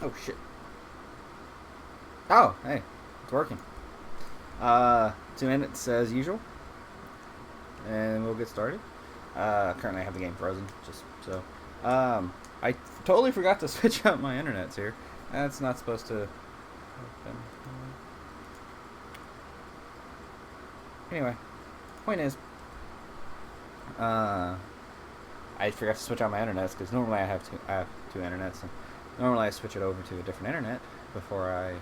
Oh shit. Oh, hey, it's working. 2 minutes as usual, and we'll get started. Currently, I have the game frozen, just so. I totally forgot to switch out my internets here. That's not supposed to happen. Anyway, point is, uh, I forgot to switch out my internets because normally I have two internets, and normally I switch it over to a different internet before I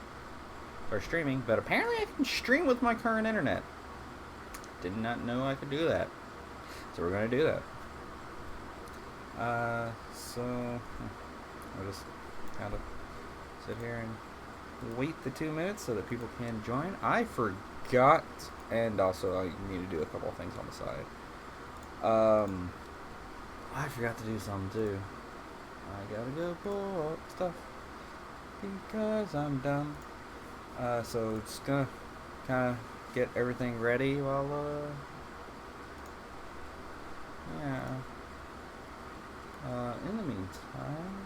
start streaming. But apparently, I can stream with my current internet. Did not know I could do that. So we're gonna do that. I'll just kind of sit here and wait the 2 minutes so that people can join. I forgot, and also I need to do a couple of things on the side. I forgot to do something too. I gotta go pull up stuff because I'm dumb. So just gonna kind of get everything ready while yeah. In the meantime,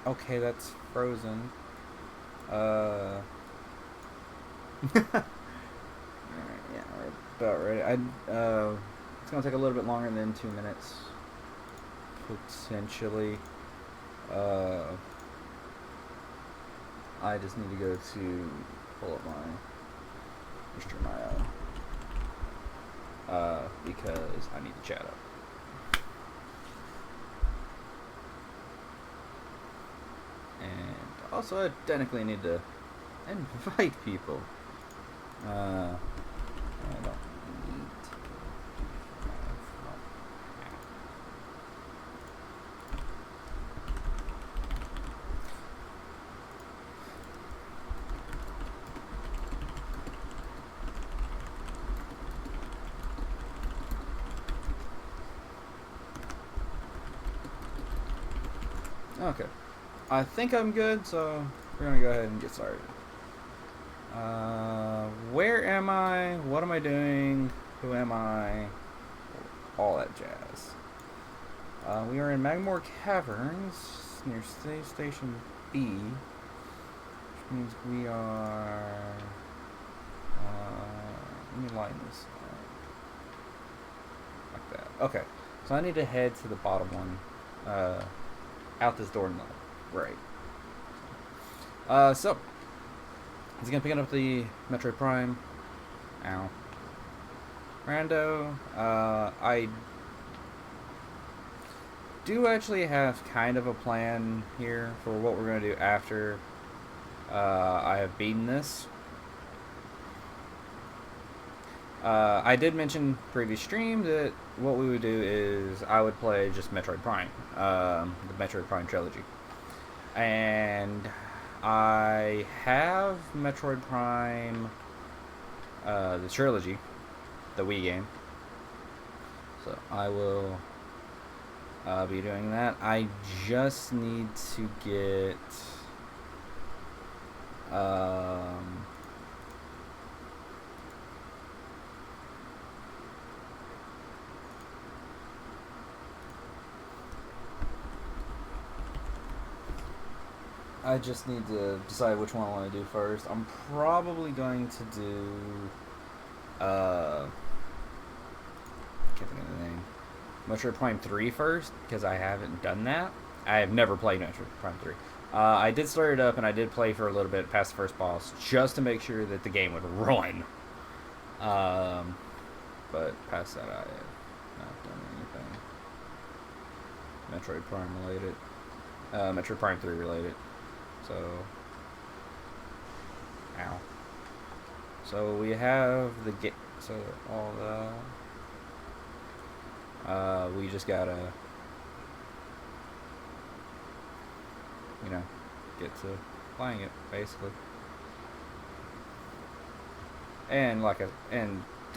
okay, that's frozen. Alright, yeah, we're about ready. It's gonna take a little bit longer than 2 minutes, potentially. I just need to go to pull up my Mr. Maya, because I need to chat up. And also, I technically need to invite people. I don't need to. Okay. I think I'm good, so we're gonna go ahead and get started. Where am I? What am I doing? Who am I? All that jazz. We are in Magmore Caverns near Station B, which means we are. Let me line this up like that. Okay, so I need to head to the bottom one, out this door now. Right. So he's gonna pick up the Metroid Prime. Ow. Rando. I do actually have kind of a plan here for what we're gonna do after I have beaten this. I did mention previous stream that what we would do is I would play just Metroid Prime, the Metroid Prime trilogy. And I have Metroid Prime, the trilogy, the Wii game. So I will be doing that. I just need to get I just need to decide which one I want to do first. I'm probably going to do I can't think of the name. Metroid Prime 3 first, because I haven't done that. I have never played Metroid Prime 3. I did start it up and I did play for a little bit past the first boss just to make sure that the game would run. But past that, I have not done anything Metroid Prime related. Metroid Prime 3 related. So, ow. So we have the get. So all the. We just gotta, get to playing it basically. And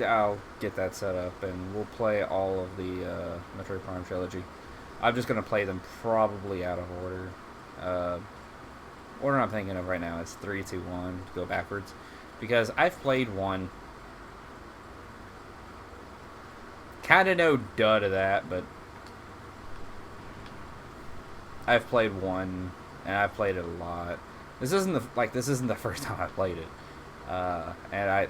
I'll get that set up, and we'll play all of the Metroid Prime trilogy. I'm just gonna play them probably out of order. Order I'm thinking of right now is 3, 2, 1. Go backwards, because I've played one. Kind of know duh to that, but I've played one and I've played it a lot. This isn't the first time I played it, and I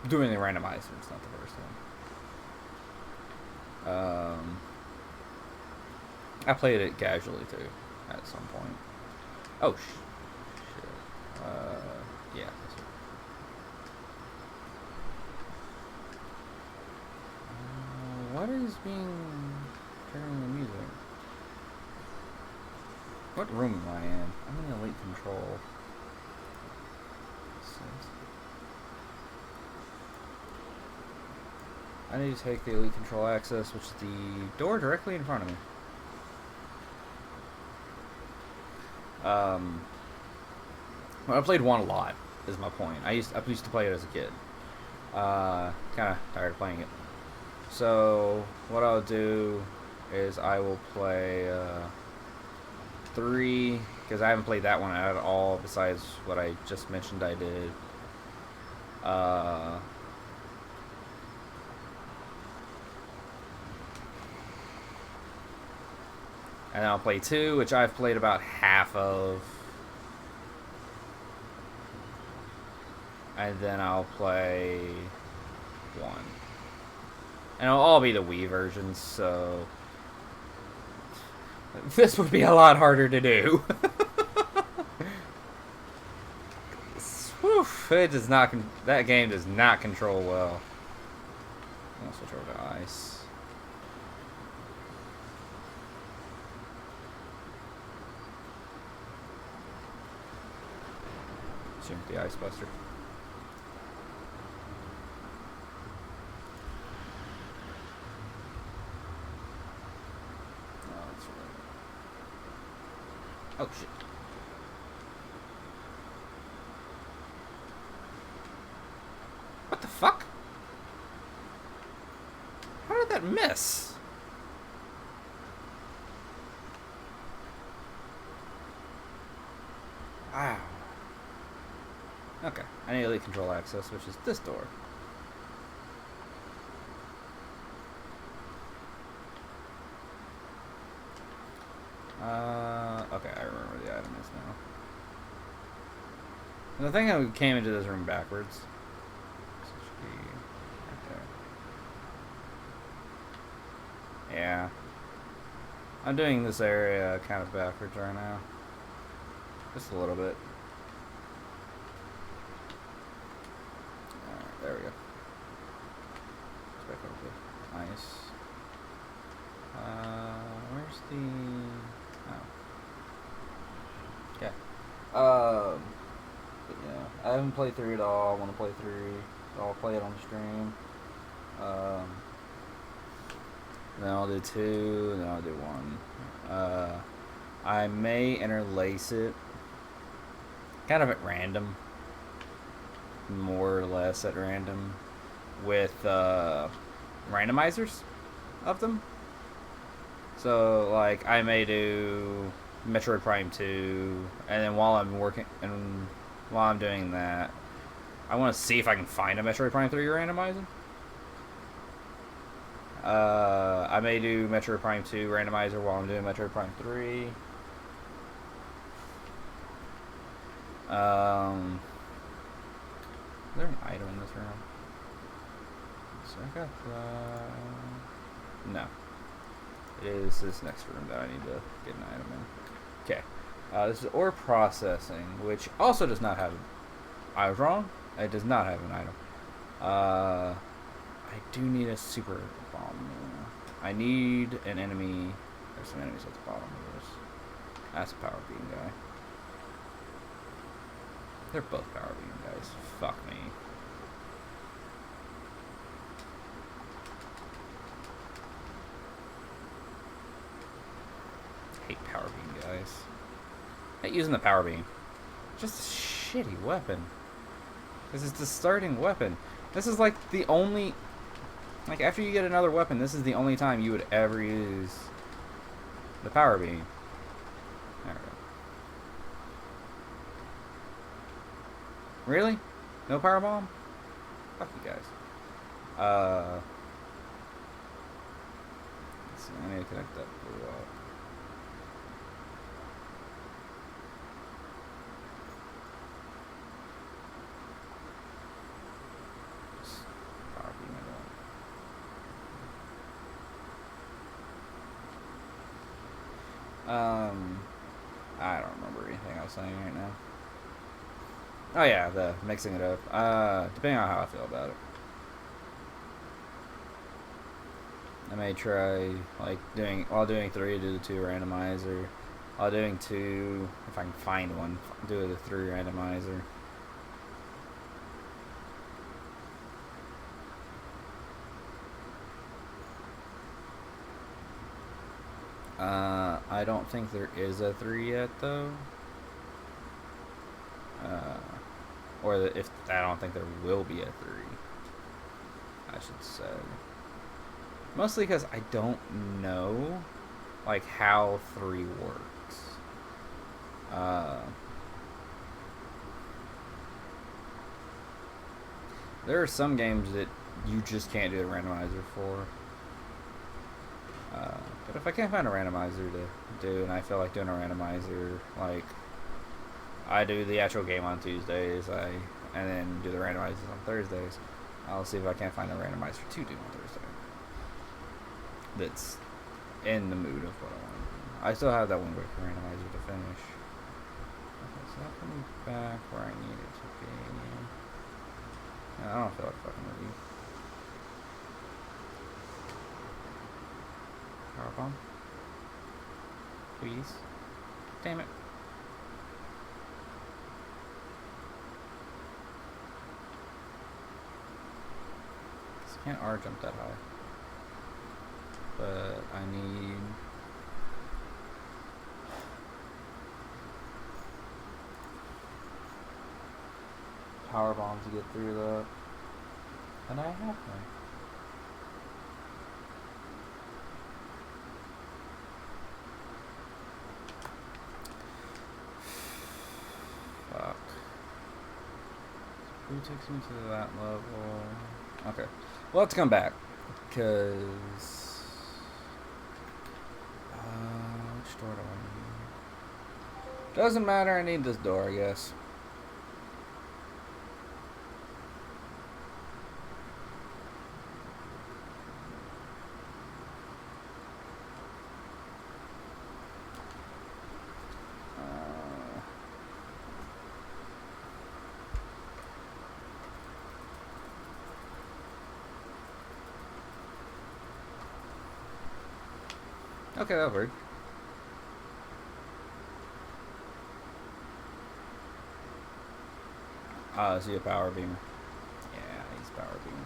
doing the randomizer. It's not the first time. I played it casually too, at some point. Oh shit. Yeah. What is being turning the music? What room am I in? I'm in Elite Control. I need to take the Elite Control access, which is the door directly in front of me. Well, I played one a lot, is my point. I used to play it as a kid. Kind of tired of playing it. So, what I'll do is I will play 3, because I haven't played that one at all, besides what I just mentioned I did. And then I'll play 2, which I've played about half of. And then I'll play 1. And it'll all be the Wii versions, so this would be a lot harder to do. It does not. That game does not control well. I'm gonna switch over to ice. Shoot the Ice Buster. Oh, that's right. Oh shit. What the fuck? How did that miss? Wow. Okay, I need Elite Control access, which is this door. Okay, I remember where the item is now. And the thing I came into this room backwards. Right there. Yeah. I'm doing this area kind of backwards right now. Just a little bit. Alright, there we go. Let's back over to ice. Where's the... Oh. Okay. But yeah, I haven't played 3 at all. I want to play 3. I'll play it on stream. Then I'll do 2, and then I'll do 1. I may interlace it kind of at random, more or less at random, with randomizers of them. So, like, I may do Metroid Prime 2, and then while I'm doing that, I want to see if I can find a Metroid Prime 3 randomizer. I may do Metroid Prime 2 randomizer while I'm doing Metroid Prime 3. Is there an item in this room? So I got no. It is this next room that I need to get an item in. Okay. This is ore processing, which also does not have... I was wrong. It does not have an item. I do need a super bomb. I need an enemy. There's some enemies at the bottom of this. That's a power beam guy. They're both power beam guys. Fuck me. Hate power beam guys. I hate using the power beam. Just a shitty weapon. This is the starting weapon. This is like the only... Like, after you get another weapon, this is the only time you would ever use the power beam. There we go. Really? No power bomb? Fuck you guys. Let's see, I need to connect that blue up. I don't remember anything I was saying right now. Oh yeah, the mixing it up. Depending on how I feel about it. I may try like while doing 3, do the 2 randomizer. While doing 2, if I can find one, do the 3 randomizer. I don't think there is a 3 yet though. If I don't think there will be a 3, I should say. Mostly because I don't know, like, how 3 works. There are some games that you just can't do a randomizer for. But if I can't find a randomizer to do, and I feel like doing a randomizer, like, I do the actual game on Tuesdays, and then do the randomizers on Thursdays, I'll see if I can't find a randomizer to do on Thursday that's in the mood of what I want to do. I still have that Wind Waker randomizer to finish. Okay, so that put me back where I need it to be. And I don't feel like fucking with you. Powerbomb. Please. Damn it. I can't R jump that high. But I need... Powerbomb to get through that. And I have one. Fuck. Who takes me to that level? Okay. Well, let's come back. Because... which door do I need? Doesn't matter, I need this door, I guess. Okay, that worked. Is he a power beamer? Yeah, he's a power beamer.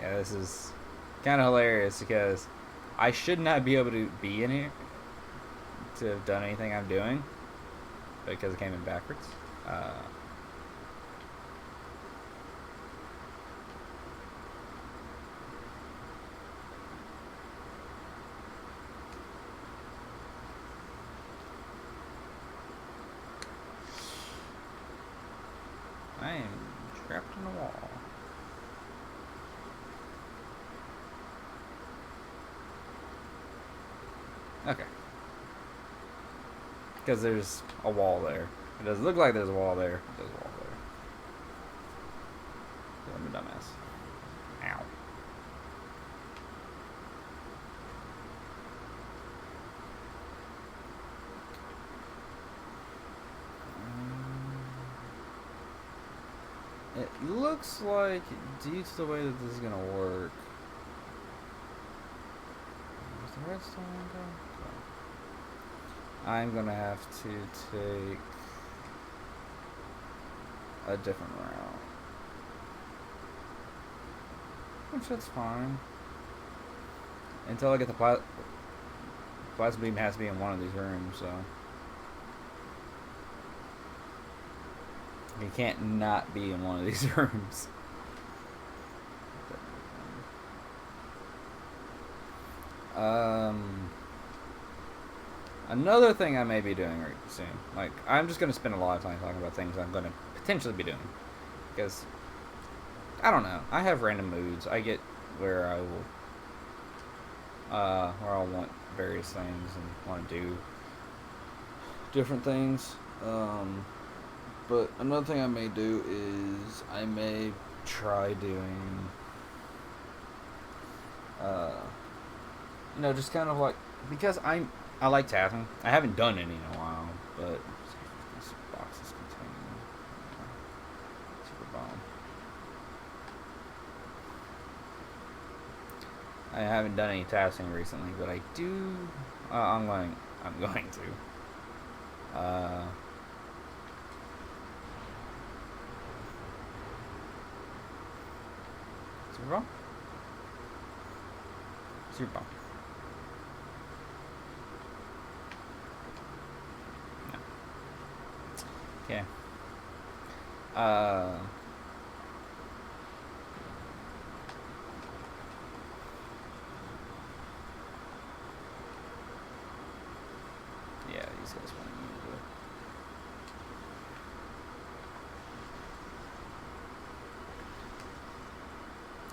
Yeah, this is kind of hilarious because I should not be able to be in here to have done anything I'm doing because it came in backwards. I am trapped in a wall. Okay. Because there's a wall there. It doesn't look like there's a wall there. There's a wall there. I'm a dumbass. Ow. It looks like, due to the way that this is going to work... Is the redstone go? I'm gonna have to take a different route. Which that's fine. Until I get the plasma beam has to be in one of these rooms, so. You can't not be in one of these rooms. Another thing I may be doing right soon, like, I'm just going to spend a lot of time talking about things I'm going to potentially be doing, because I don't know. I have random moods. I get where I will, where I'll want various things and want to do different things. But another thing I may do is I may try doing, just kind of like, because I like tapping. I haven't done any in a while, but this box is containing super bomb. I haven't done any tasking recently, but I do. I'm going to. Super bomb. Super bomb. No. Okay. Yeah, these guys want to move it.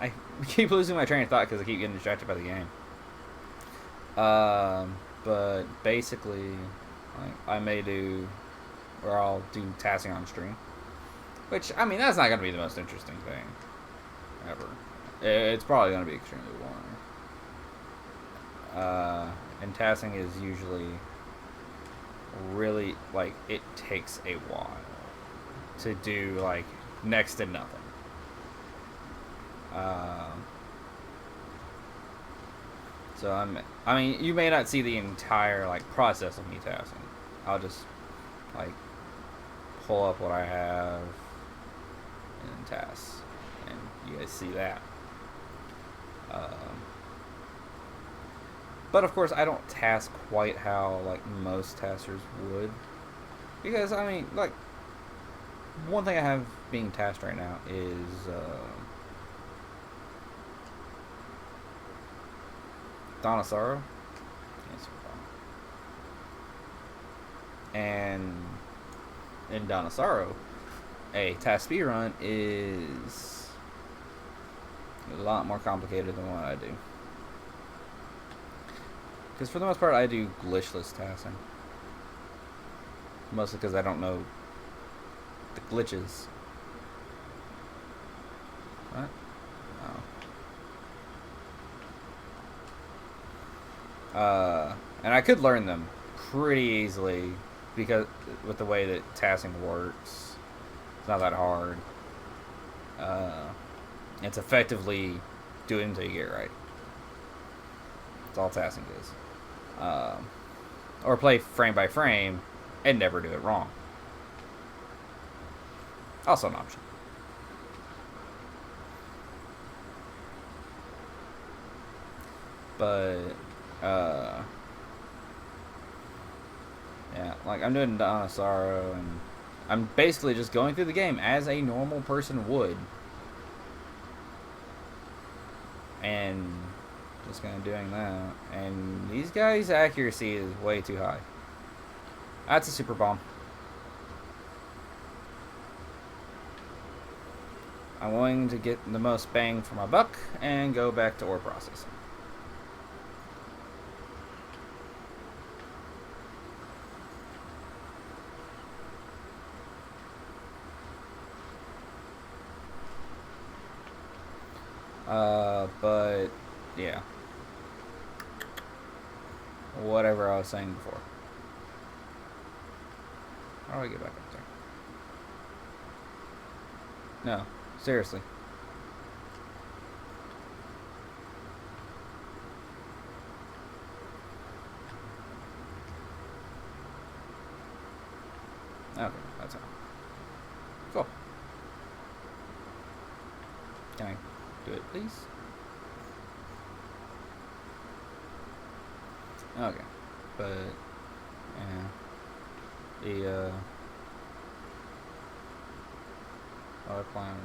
I keep losing my train of thought because I keep getting distracted by the game. But basically, like, I may do, or I'll do tasking on stream. Which, I mean, that's not going to be the most interesting thing ever. It's probably going to be extremely boring. And tasking is usually really, like, it takes a while to do, like, next to nothing. So I mean, you may not see the entire, like, process of me tasking. I'll just, like, pull up what I have and task, and you guys see that. But of course, I don't task quite how, like, most taskers would, because I mean, like, one thing I have being tasked right now is Donosaro. And in Donosaro, a task speedrun is a lot more complicated than what I do. Because for the most part, I do glitchless tasking. Mostly because I don't know the glitches. What? Oh. And I could learn them pretty easily because with the way that tasking works, it's not that hard. It's effectively do it until you get it right. That's all tasking is. Or play frame by frame and never do it wrong. Also an option. But yeah, like I'm doing Donosaro, and I'm basically just going through the game as a normal person would, and just kind of doing that. And these guys' accuracy is way too high. That's a super bomb. I'm willing to get the most bang for my buck and go back to ore processing. But yeah, whatever I was saying before. How do I get back up there? No, seriously. Okay, that's all. Cool. Can I do it, please? Okay, but yeah, the other planet.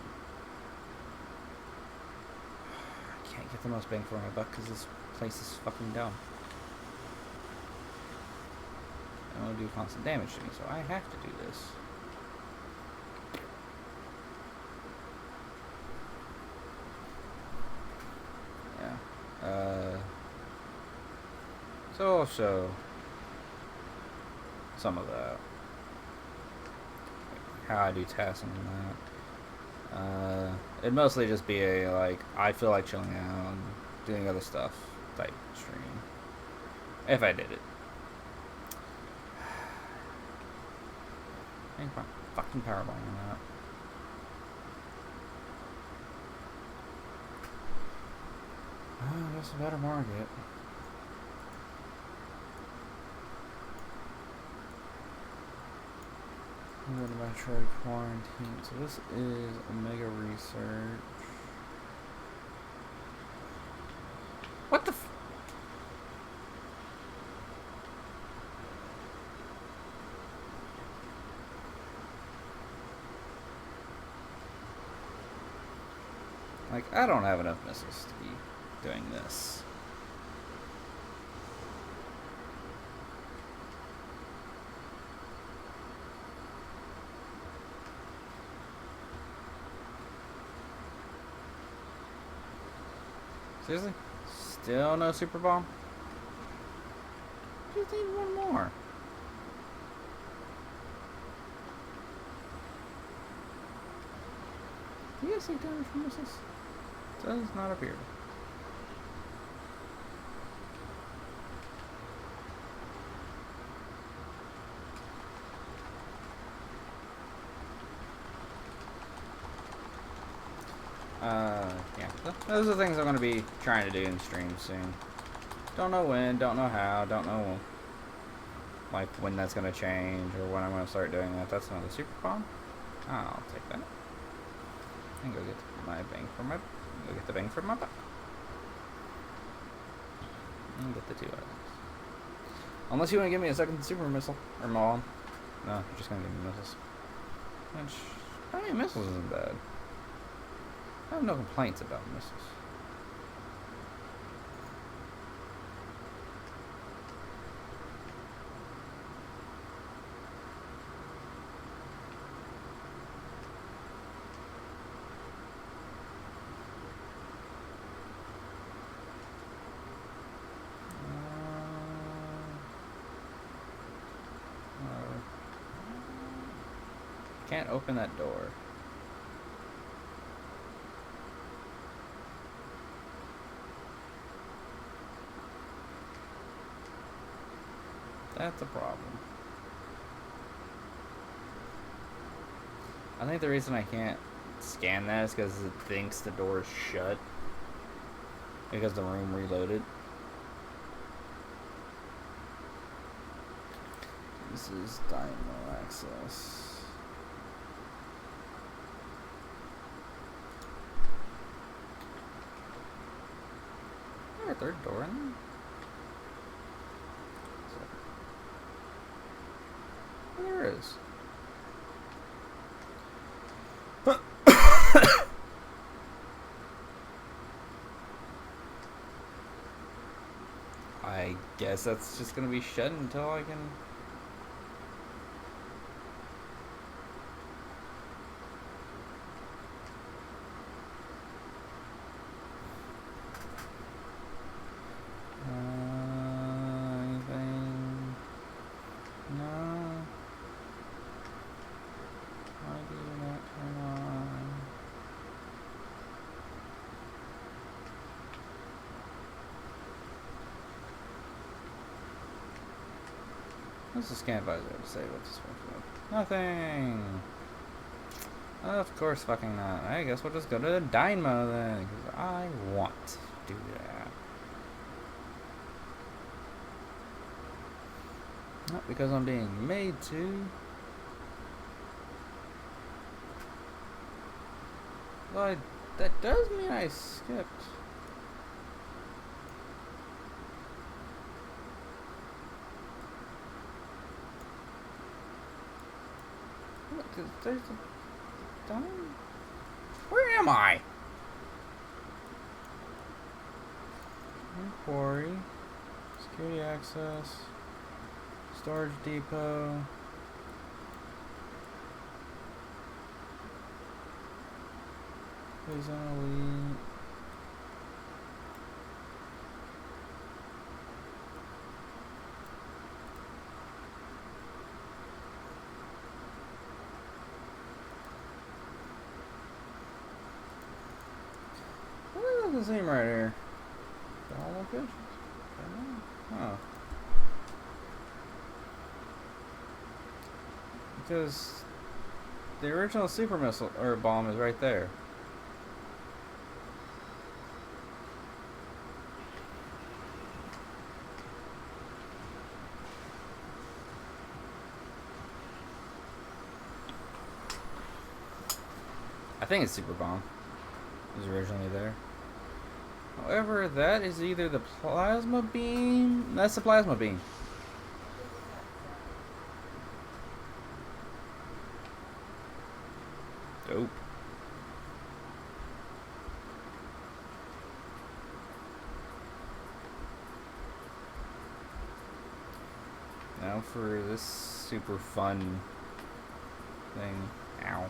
I can't get the most bang for my buck because this place is fucking dumb. I want to do constant damage to me, so I have to do this. So I'll show some of that. How I do tasking and that. It'd mostly just be a, like, I feel like chilling out and doing other stuff type stream. If I did it. I think my fucking power ball on that. Oh, that's a better market. I'm going to Metroid Quarantine. So this is Omega Research. What the f... Like, I don't have enough missiles to be doing this. Seriously? Still no super bomb? Just need one more. Do you guys take damage from missiles? Does not appear. Yeah. Those are things I'm going to be trying to do in stream soon. Don't know when, don't know how, don't know like when that's going to change or when I'm going to start doing that. That's another super bomb. I'll take that. And go get my bang for my... Go get the bang for my buck. And get the 2 items. Unless you want to give me a second super missile. Or maul. No, you're just going to give me missiles. Which, I mean, missiles isn't bad. I have no complaints about missiles. Can't open that door. That's a problem. I think the reason I can't scan that is because it thinks the door is shut. Because the room reloaded. This is Dynamo access. Is there a third door in there? There is. I guess that's just gonna be shut until I can... anything? No. Why do you not turn on? What's the scan advisor to say what this one's about? Nothing! Of course fucking not. I guess we'll just go to the Dynamo then, because I want to do that. Not because I'm being made to. Well, that does mean I skipped. What, there's a dime? Where am I? Inquiry. Security access. Storage depot. Prison elite. Doesn't seem right here. All locations? Huh. Because the original super missile or bomb is right there. I think it's super bomb. It was originally there. However, that is either the plasma beam. That's the plasma beam. Dope. Now for this super fun thing. Ow.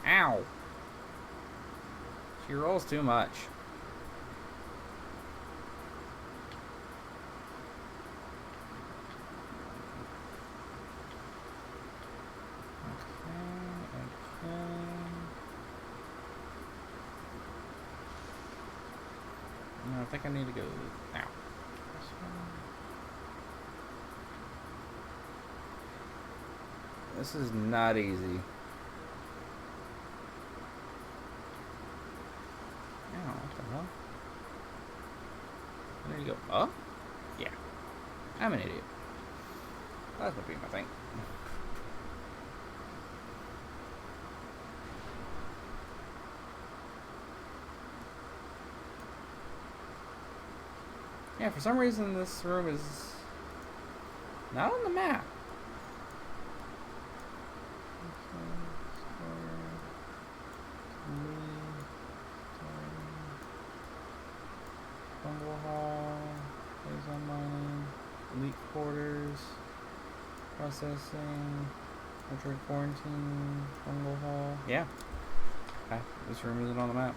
Ow. She rolls too much. Okay. No, I think I need to go now. This is not easy. I need to go up? Yeah. I'm an idiot. That's my beam, I think. Yeah, for some reason this room is not on the map. Bungle Hall, Laser Mining, Elite Quarters, Processing, Metroid Quarantine, Bungle Hall. Yeah. Okay, this room isn't on the map.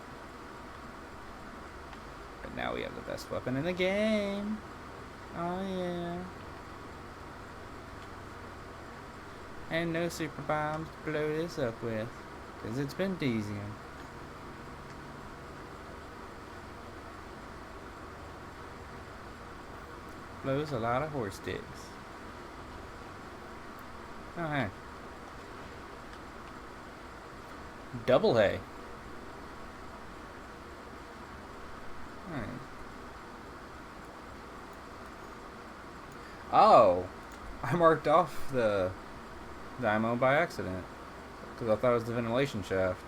But now we have the best weapon in the game. Oh yeah. And no super bombs to blow this up with. Because it's been Desium. Blows a lot of horse sticks. Oh, hey. Double hay. Alright. Oh! I marked off the ammo by accident. Because I thought it was the ventilation shaft.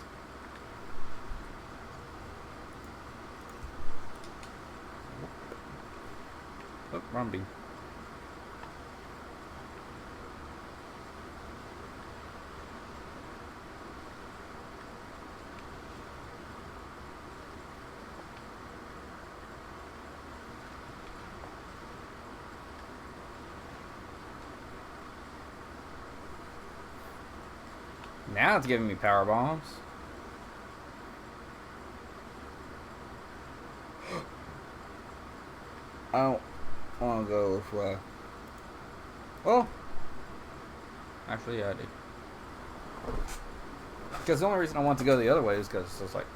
Oh, wrong beam. Now it's giving me power bombs. I don't want to go this way. Well, actually, yeah, I did. Because the only reason I want to go the other way is because it's like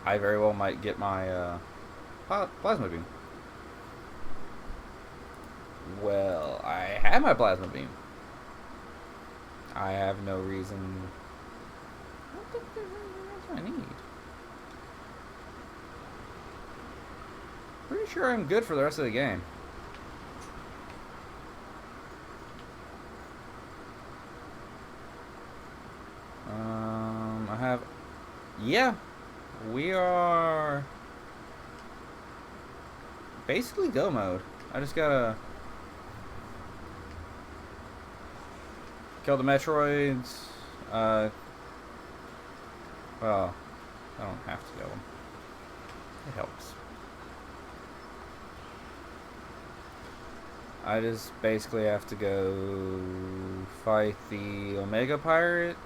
I very well might get my plasma beam. Well, I have my plasma beam. I have no reason. I don't think there's anything else I need. Pretty sure I'm good for the rest of the game. I have. Yeah, we are basically go mode. I just gotta kill the Metroids. Well, I don't have to kill them. It helps. I just basically have to go fight the Omega Pirate.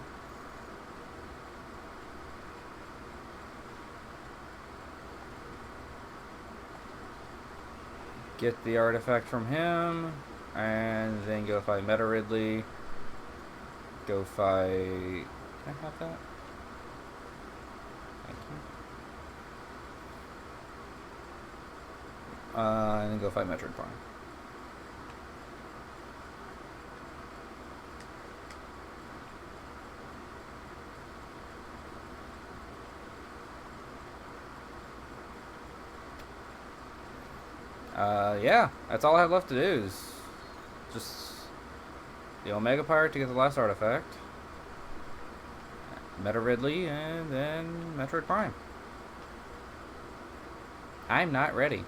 get the artifact from him, and then go fight Meta Ridley. Go fight. Can I have that? Thank you. And then go fight Metroid Prime. Yeah, that's all I have left to do is just the Omega Pirate to get the last artifact, Meta Ridley, and then Metroid Prime. I'm not ready.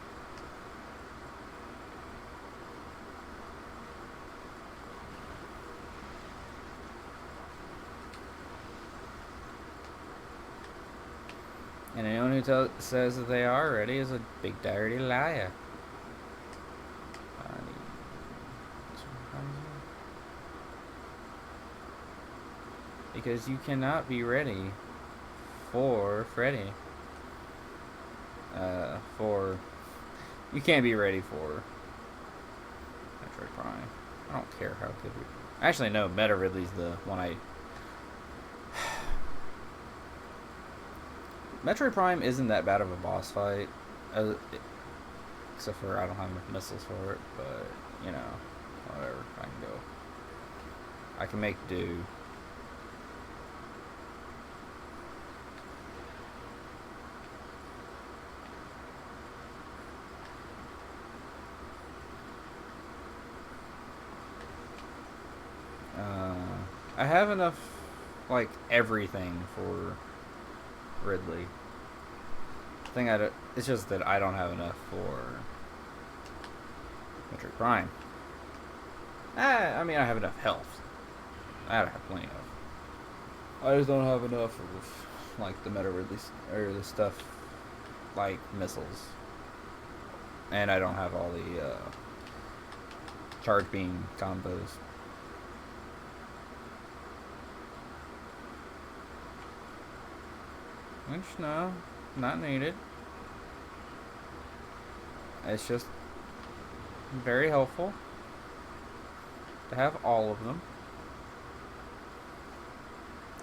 And anyone who says that they are ready is a big dirty liar. Because you cannot be ready for Freddy. You can't be ready for Metroid Prime. I don't care how good we. Actually, no. Meta Ridley's the one I. Metroid Prime isn't that bad of a boss fight, except for I don't have enough missiles for it. But you know, whatever. I can go. I can make do. I have enough, like, everything for Ridley. The thing it's just that I don't have enough for Metroid Prime. I mean, I have enough health. I have plenty of. I just don't have enough of, like, the Meta Ridley, or the stuff, like, missiles. And I don't have all the, charge beam combos. Which, no, not needed. It's just very helpful to have all of them.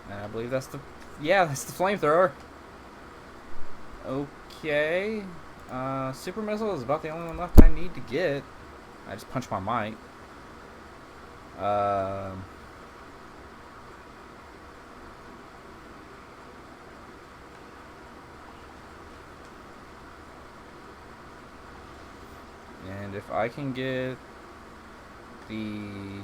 And I believe that's the... Yeah, that's the flamethrower. Okay. Super Missile is about the only one left I need to get. I just punched my mic. And if I can get the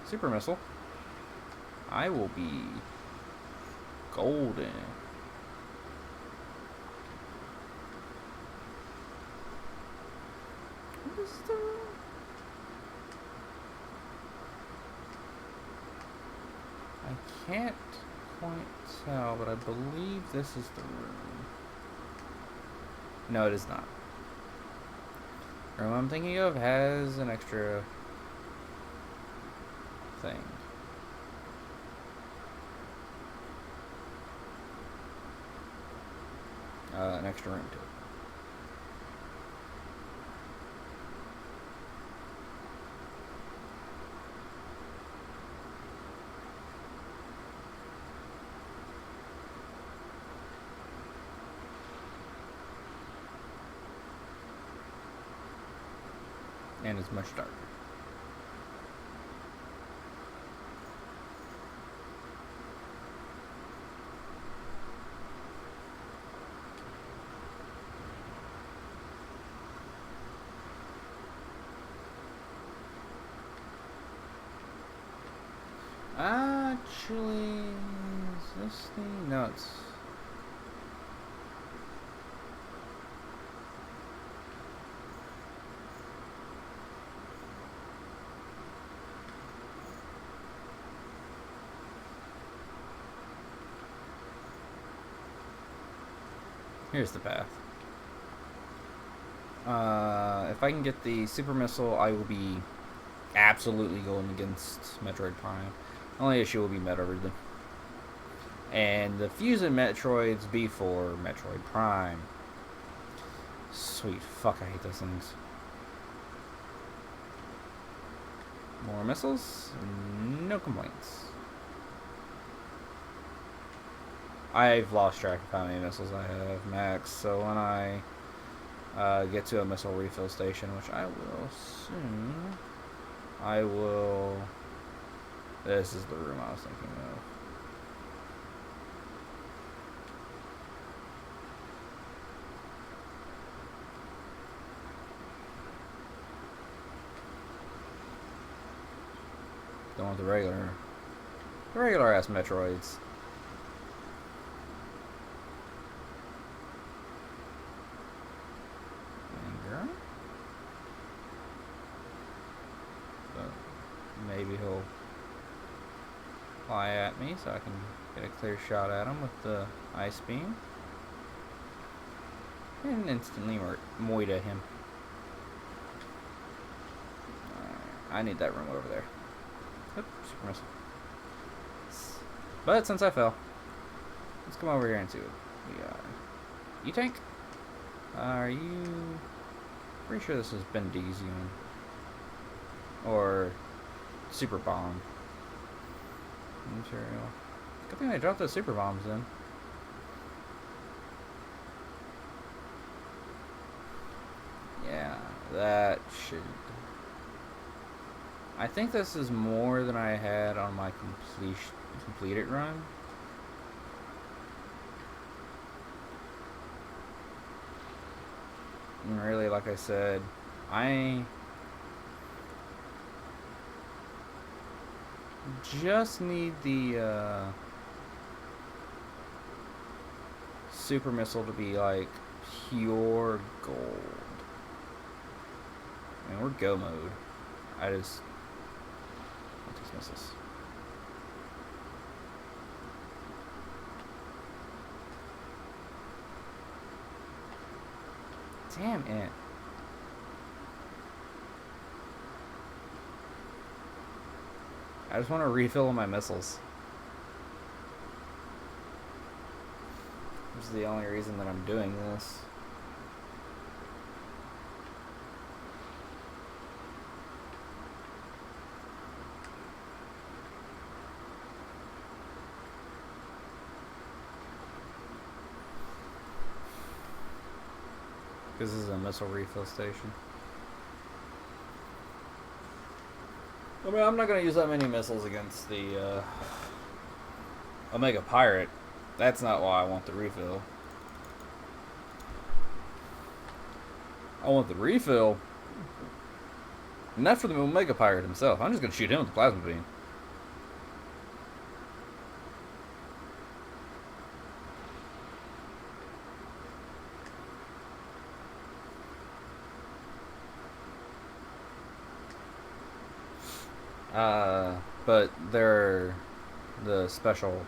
Super Missile, I will be golden. What is the... I can't quite tell, but I believe this is the room. No, it is not. The room I'm thinking of has an extra thing. An extra room to it. And it's much darker. Actually, is this thing? No, it's... Here's the path. If I can get the Super Missile, I will be absolutely going against Metroid Prime. Only issue will be Metroid. And the Fusion Metroids be for Metroid Prime. Sweet fuck, I hate those things. More missiles? No complaints. I've lost track of how many missiles I have max, so when I get to a missile refill station, which I will soon, I will... This is the room I was thinking of. Don't want the regular ass Metroids. Anger. But maybe he'll fly at me so I can get a clear shot at him with the ice beam. And instantly moida him. I need that room over there. Oops, super missile. But since I fell, let's come over here and see what we got. E-Tank? Are you... Pretty sure this is Bendezium. Or Super Bomb. Material. Good thing I dropped those Super Bombs in. Yeah, that should... I think this is more than I had on my completed run. And really, like I said, I just need the super missile to be like pure gold. I mean, we're go mode. I just want these missiles. Damn it. I just want to refill my missiles. Which is the only reason that I'm doing this. This is a missile refill station. I mean, I'm not going to use that many missiles against the Omega Pirate. That's not why I want the refill. I want the refill. Not for the Omega Pirate himself. I'm just going to shoot him with the plasma beam. But they're the special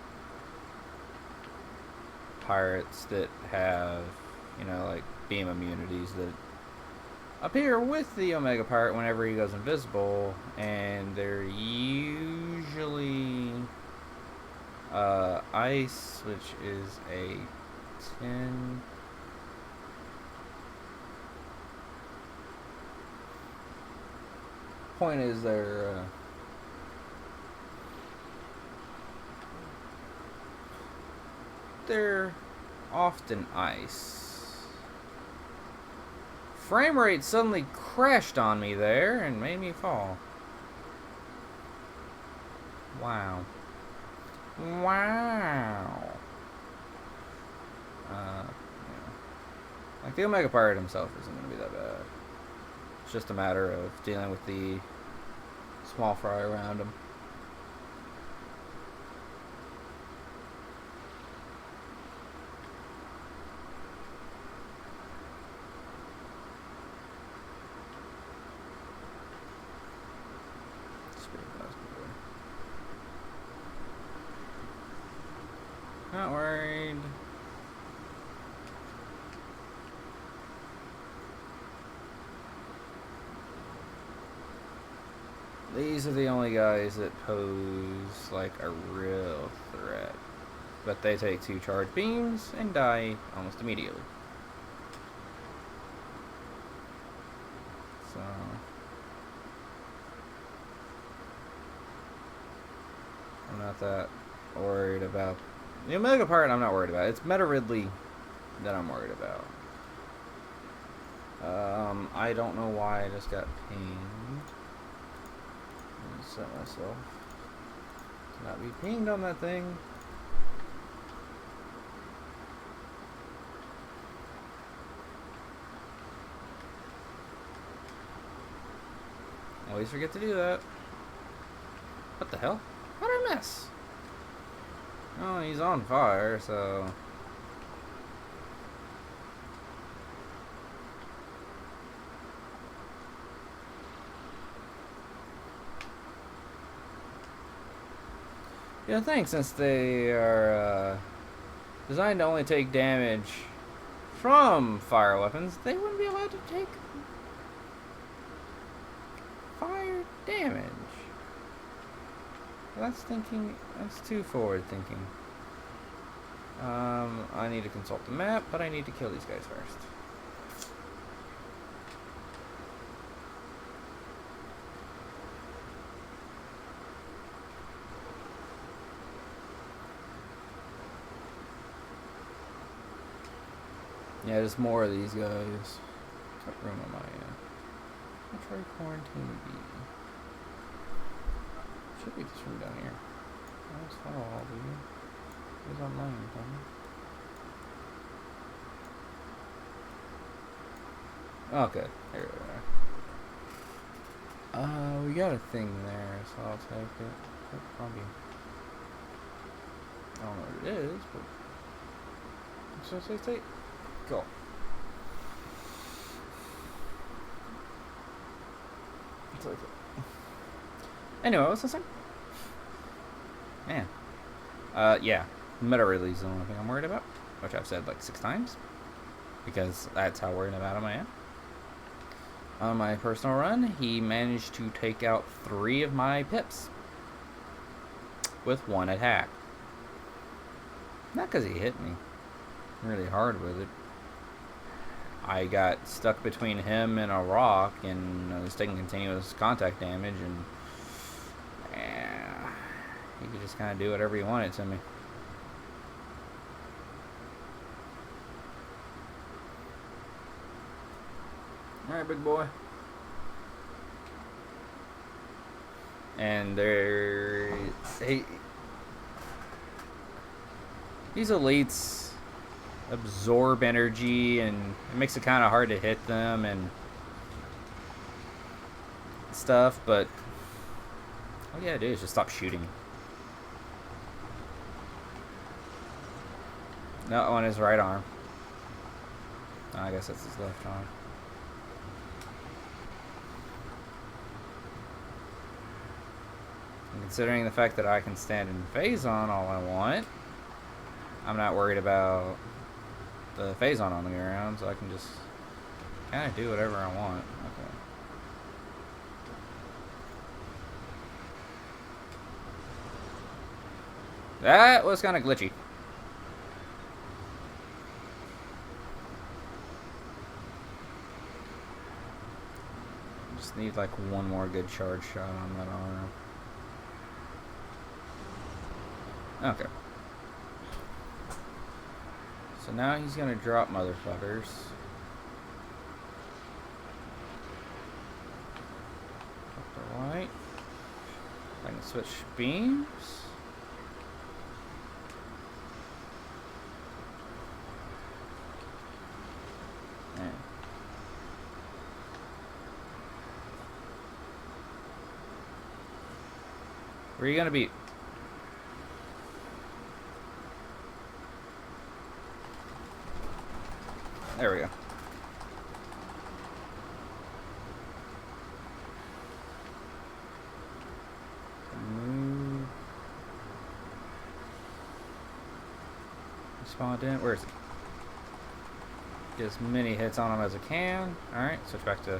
pirates that have, you know, like beam immunities that appear with the Omega Pirate whenever he goes invisible, and they're usually ice, which is a 10. Point is they're often ice. Frame rate suddenly crashed on me there and made me fall. Wow. Wow. Yeah. Like the Omega Pirate himself isn't going to be that bad. It's just a matter of dealing with the small fry around him. Not worried. These are the only guys that pose like a real threat. But they take 2 charge beams and die almost immediately. So I'm not that worried about the Omega part. I'm not worried about. It's Meta Ridley that I'm worried about. I don't know why I just got pinged. I'm gonna set myself to not be pinged on that thing. Always forget to do that. What the hell? What did I miss? Oh, he's on fire, so... Yeah, thanks, since they are designed to only take damage from fire weapons, they wouldn't be allowed to take fire damage. That's too forward thinking. I need to consult the map, but I need to kill these guys first. Yeah, there's more of these guys. What room am I in? Metroid Quarantine B. Should be this room down here. Let's follow all of you. Who's online, Tommy? Okay, here we are. We got a thing there, so I'll take it. Probably. I don't know what it is, but let's just take. Go. It's okay. Anyway, what's this thing? Man. Yeah. Meta release is the only thing I'm worried about, which I've said like 6 times, because that's how worried about him I am. On my personal run, he managed to take out 3 of my pips with 1 attack. Not because he hit me really hard with it. I got stuck between him and a rock, and I was taking continuous contact damage, and he could just kind of do whatever he wanted to me. Alright, big boy. And these elites absorb energy, and it makes it kind of hard to hit them and stuff, but all you gotta do is just stop shooting. No, on his right arm. Oh, I guess that's his left arm. And considering the fact that I can stand in phase-on all I want, I'm not worried about the phase-on on the ground, so I can just kind of do whatever I want. Okay. That was kind of glitchy. Just need like 1 more good charge shot on that arm. Okay. So now he's gonna drop motherfuckers. Left or right. I can switch beams. Man. Where are you gonna be? There we go. Move. Spawned in. Where is he? Get as many hits on him as I can. Alright, switch back to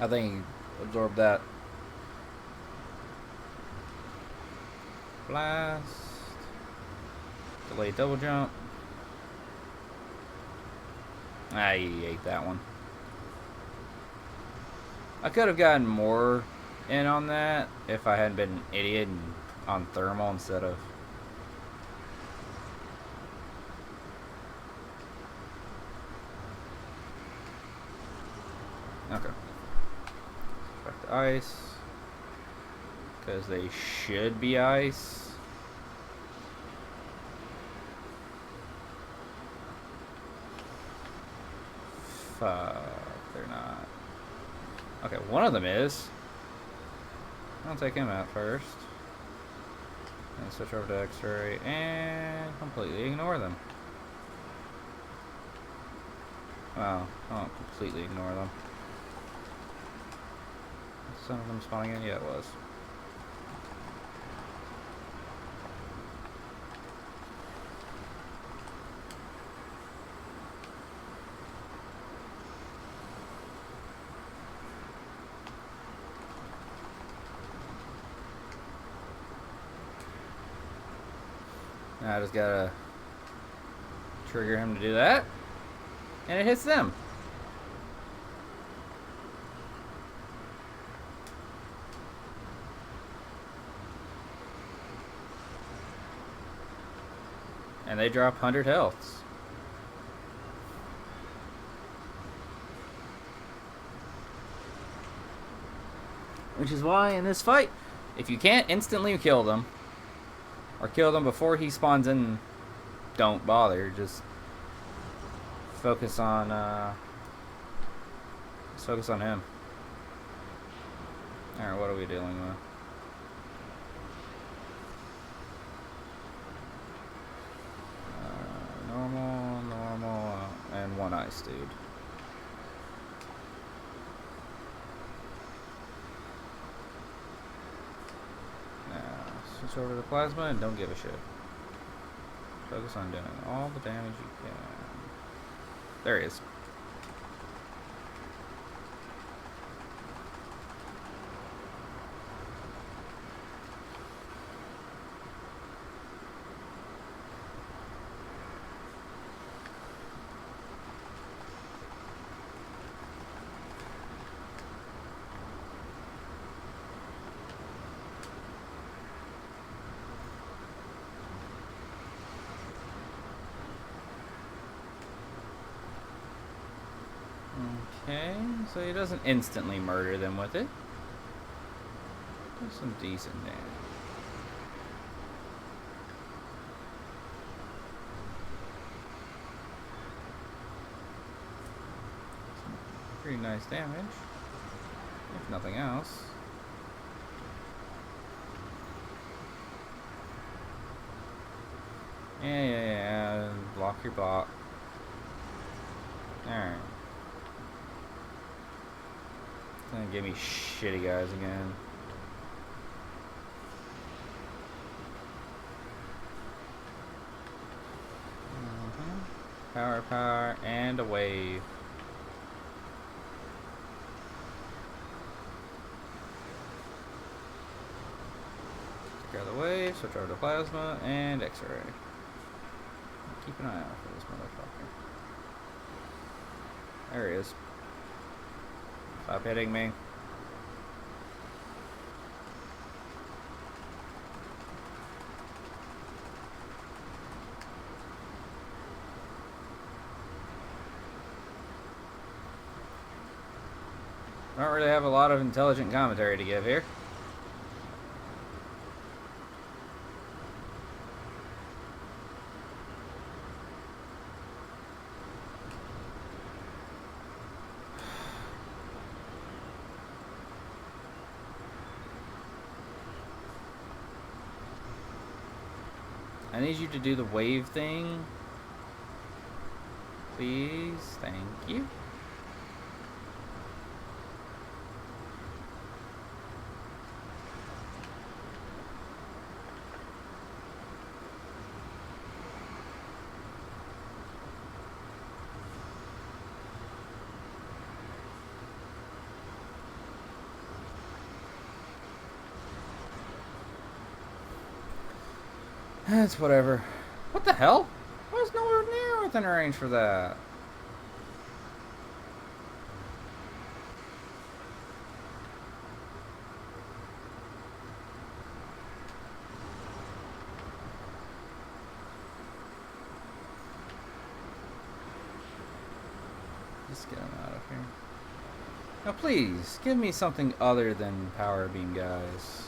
I think he absorbed that. Blast. Delay double jump. Ah, he ate that one. I could have gotten more in on that if I hadn't been an idiot and on thermal instead of... Okay. Back to ice. Because they should be ice. Fuck, they're not. Okay, one of them is. I'll take him out first. And switch over to X-ray and completely ignore them. Wow, I won't completely ignore them. Some of them spawning in? Yeah, it was. Now I just gotta trigger him to do that, and it hits them. And they drop 100 healths. Which is why in this fight, if you can't instantly kill them, or kill them before he spawns in, don't bother. Just focus on him. Alright, what are we dealing with? Normal, and one ice dude. Switch over to the plasma and don't give a shit. Focus on doing all the damage you can. There he is. Okay, so he doesn't instantly murder them with it. Does some decent damage. Some pretty nice damage, if nothing else. Yeah. Block your block. Alright. Gonna give me shitty guys again. Power, and a wave. Take out the wave, switch over to plasma, and X-ray. Keep an eye out for this motherfucker. There he is. Stop hitting me. I don't really have a lot of intelligent commentary to give here. I need you to do the wave thing. Please. Thank you. It's whatever. What the hell? I was nowhere near within range for that. Just get him out of here. Now please, give me something other than power beam guys.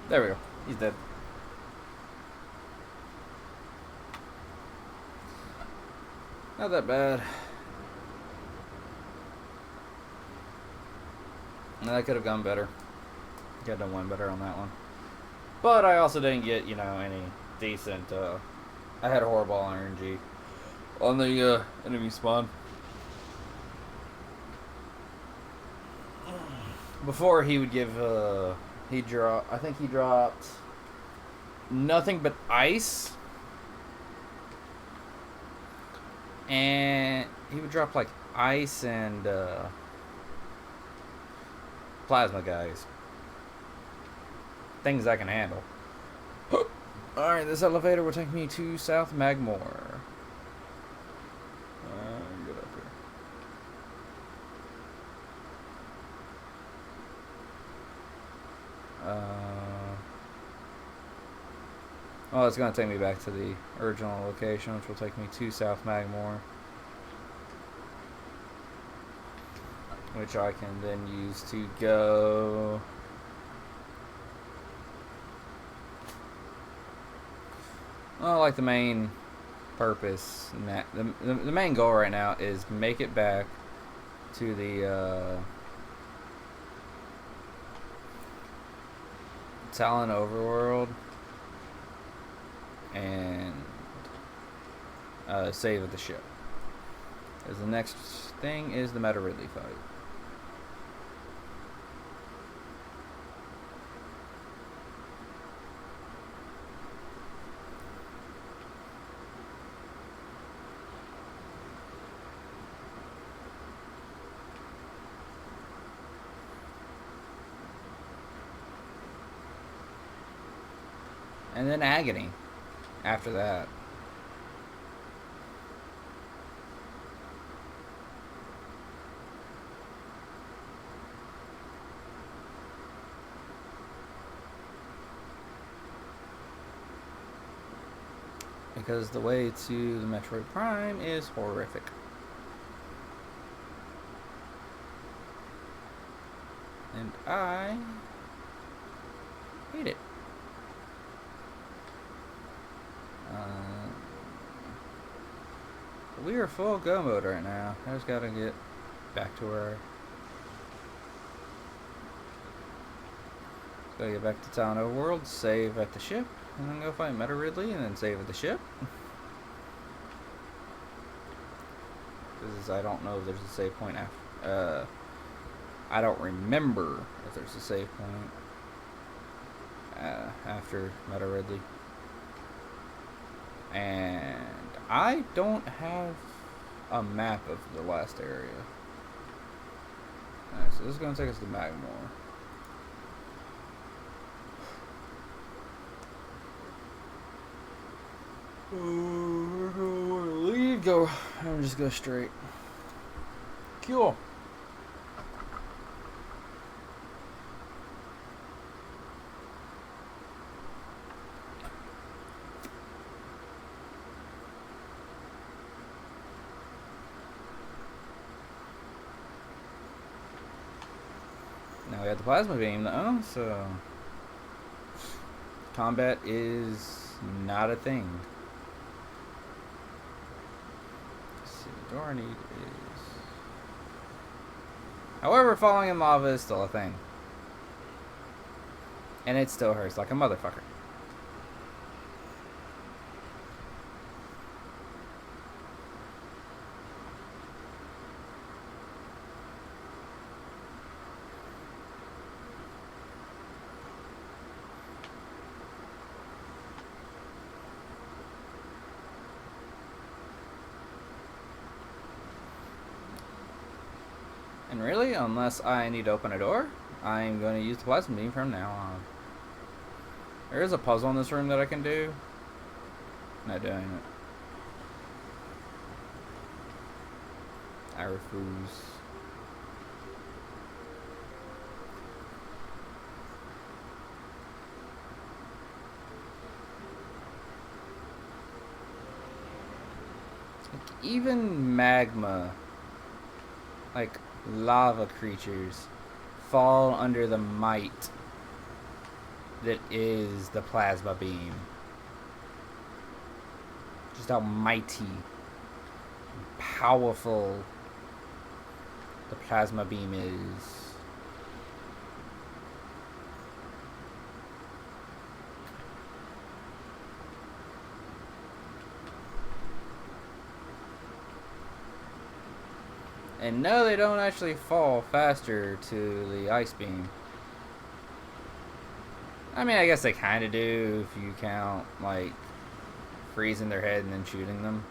There we go. He's dead. Not that bad. I could have gone better. Could have done one better on that one. But I also didn't get, you know, any decent, I had horrible RNG on the, enemy spawn. Before he would give, I think he dropped nothing but ice. And he would drop like ice and plasma guys. Things I can handle. Alright, this elevator will take me to South Magmore. Get up here. Oh, it's going to take me back to the original location, which will take me to South Magmore. Which I can then use to go... Well, like the main purpose, the main goal right now is make it back to the Talon Overworld and save at the ship. As the next thing is the Metroid fight. And then Agony after that. Because the way to the Metroid Prime is horrific. And I hate it. We are full go mode right now. I just gotta get back to where. Gotta get back to Town Overworld, save at the ship, and then go find Meta Ridley, and then save at the ship. Because I don't know if there's a save point after. I don't remember if there's a save point after Meta Ridley. And I don't have a map of the last area. Alright, so this is going to take us to Magmore. We're going to leave, go, and just go straight. Cool. Now we have the plasma beam though, so combat is not a thing. Let's see, the door I need is... However, falling in lava is still a thing. And it still hurts like a motherfucker. And really, unless I need to open a door, I'm going to use the plasma beam from now on. There is a puzzle in this room that I can do. Not doing it. I refuse. Like, even magma, like lava creatures, fall under the might that is the plasma beam. Just how mighty, powerful the plasma beam is. And no, they don't actually fall faster to the ice beam. I mean, I guess they kind of do if you count, like, freezing their head and then shooting them.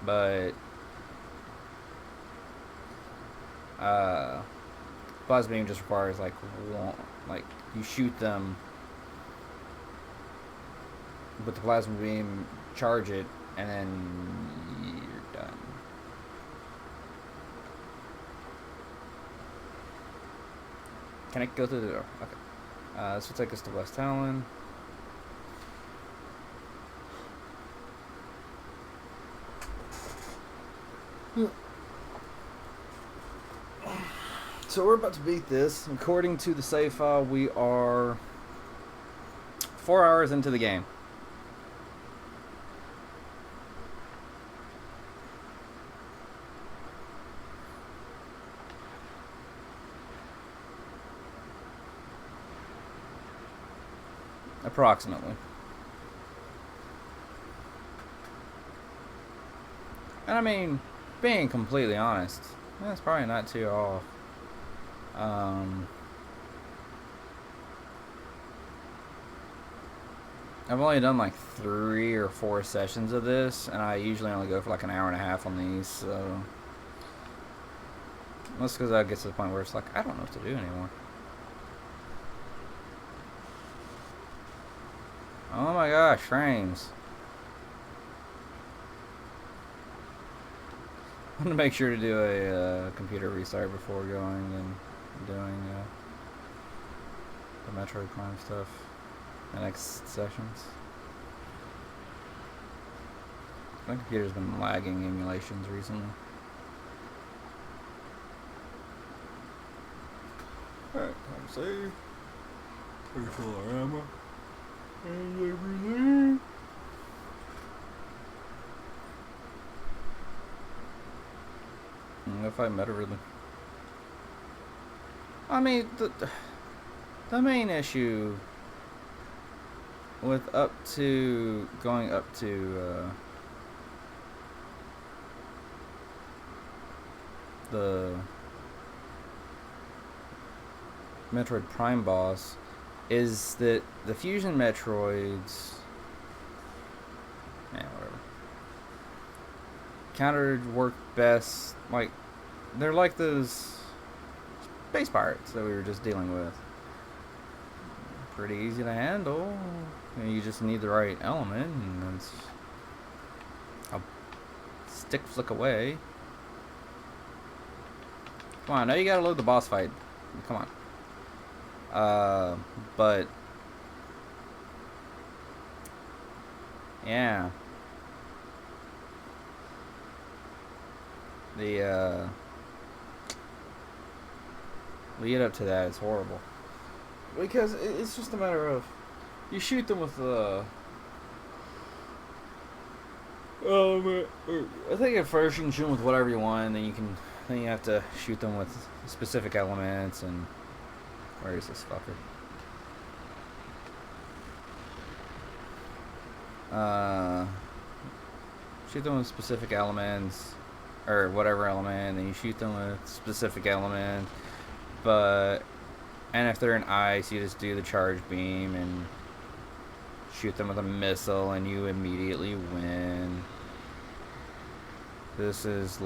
But plasma beam just requires, like, you shoot them with the plasma beam, charge it, and then you're done. Can I go through the door? Okay. This will take us to West Talon. So we're about to beat this. According to the save file, we are 4 hours into the game. Approximately. And I mean, being completely honest, that's probably not too off. I've only done like 3 or 4 sessions of this, and I usually only go for like an hour and a half on these, so that's because that gets to the point where it's like, I don't know what to do anymore. Oh my gosh, frames. I'm gonna make sure to do a computer restart before going and doing the Metroid Prime stuff. The next sessions. My computer's been lagging emulations recently. Alright, time to save. Refill our ammo. And everything. I'm gonna fight Metroid. I mean, the main issue with going up to the Metroid Prime boss is that the fusion Metroids, whatever, countered work best. Like, they're like those space pirates that we were just dealing with. Pretty easy to handle. You just need the right element, and it's a stick flick away. Come on, I know you gotta load the boss fight. Come on. But yeah, the lead up to that is horrible because it's just a matter of you shoot them with the I think at first you can shoot them with whatever you want, and then you have to shoot them with specific elements. And where is this fucker? Shoot them with specific elements, or whatever element, and you shoot them with specific element. And if they're in ice, you just do the charge beam and shoot them with a missile, and you immediately win. This is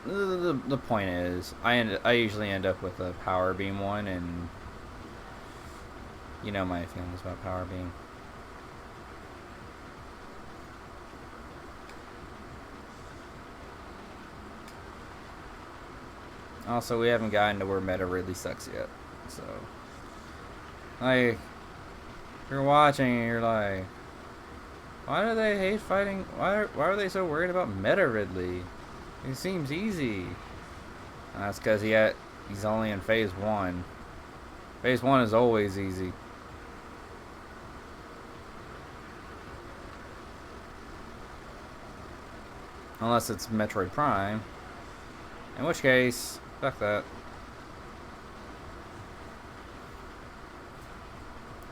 the point is, I usually end up with a power beam one, and you know my feelings about power beam. Also, we haven't gotten to where meta really sucks yet, so like you're watching and you're like, why do they hate fighting? Why are they so worried about meta Ridley? It seems easy. And that's because he's only in phase 1. Phase 1 is always easy. Unless it's Metroid Prime. In which case, fuck that.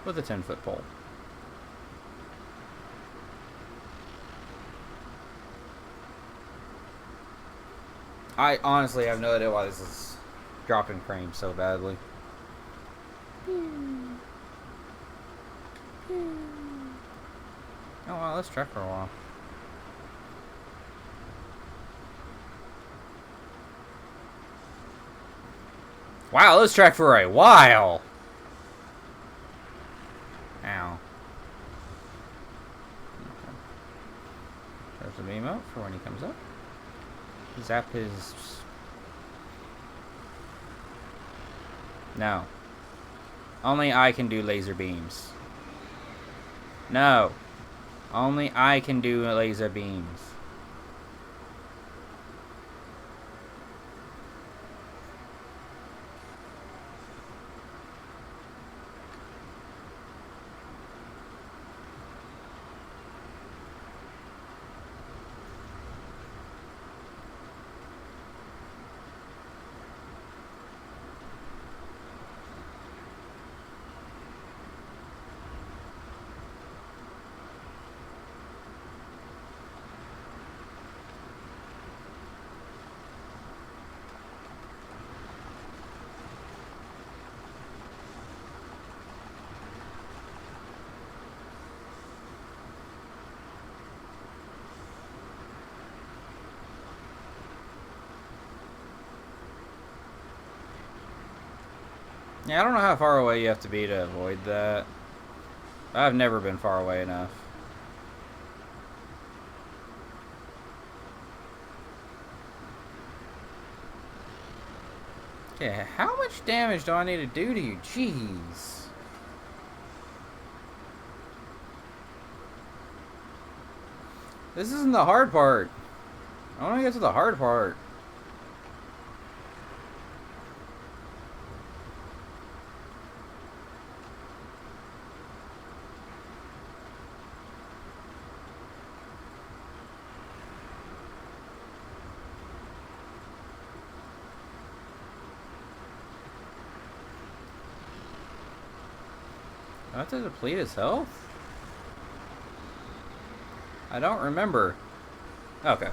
With a 10-foot pole. I honestly have no idea why this is dropping frames so badly. Oh wow, let's track for a while. Wow, let's track for a while. Ow. Okay. There's a beam out for when he comes up. Zap his... No. Only I can do laser beams. No. Only I can do laser beams. Yeah, I don't know how far away you have to be to avoid that. I've never been far away enough. Okay, how much damage do I need to do to you? Jeez. This isn't the hard part. I want to get to the hard part. Do I have to deplete his health? I don't remember. Okay.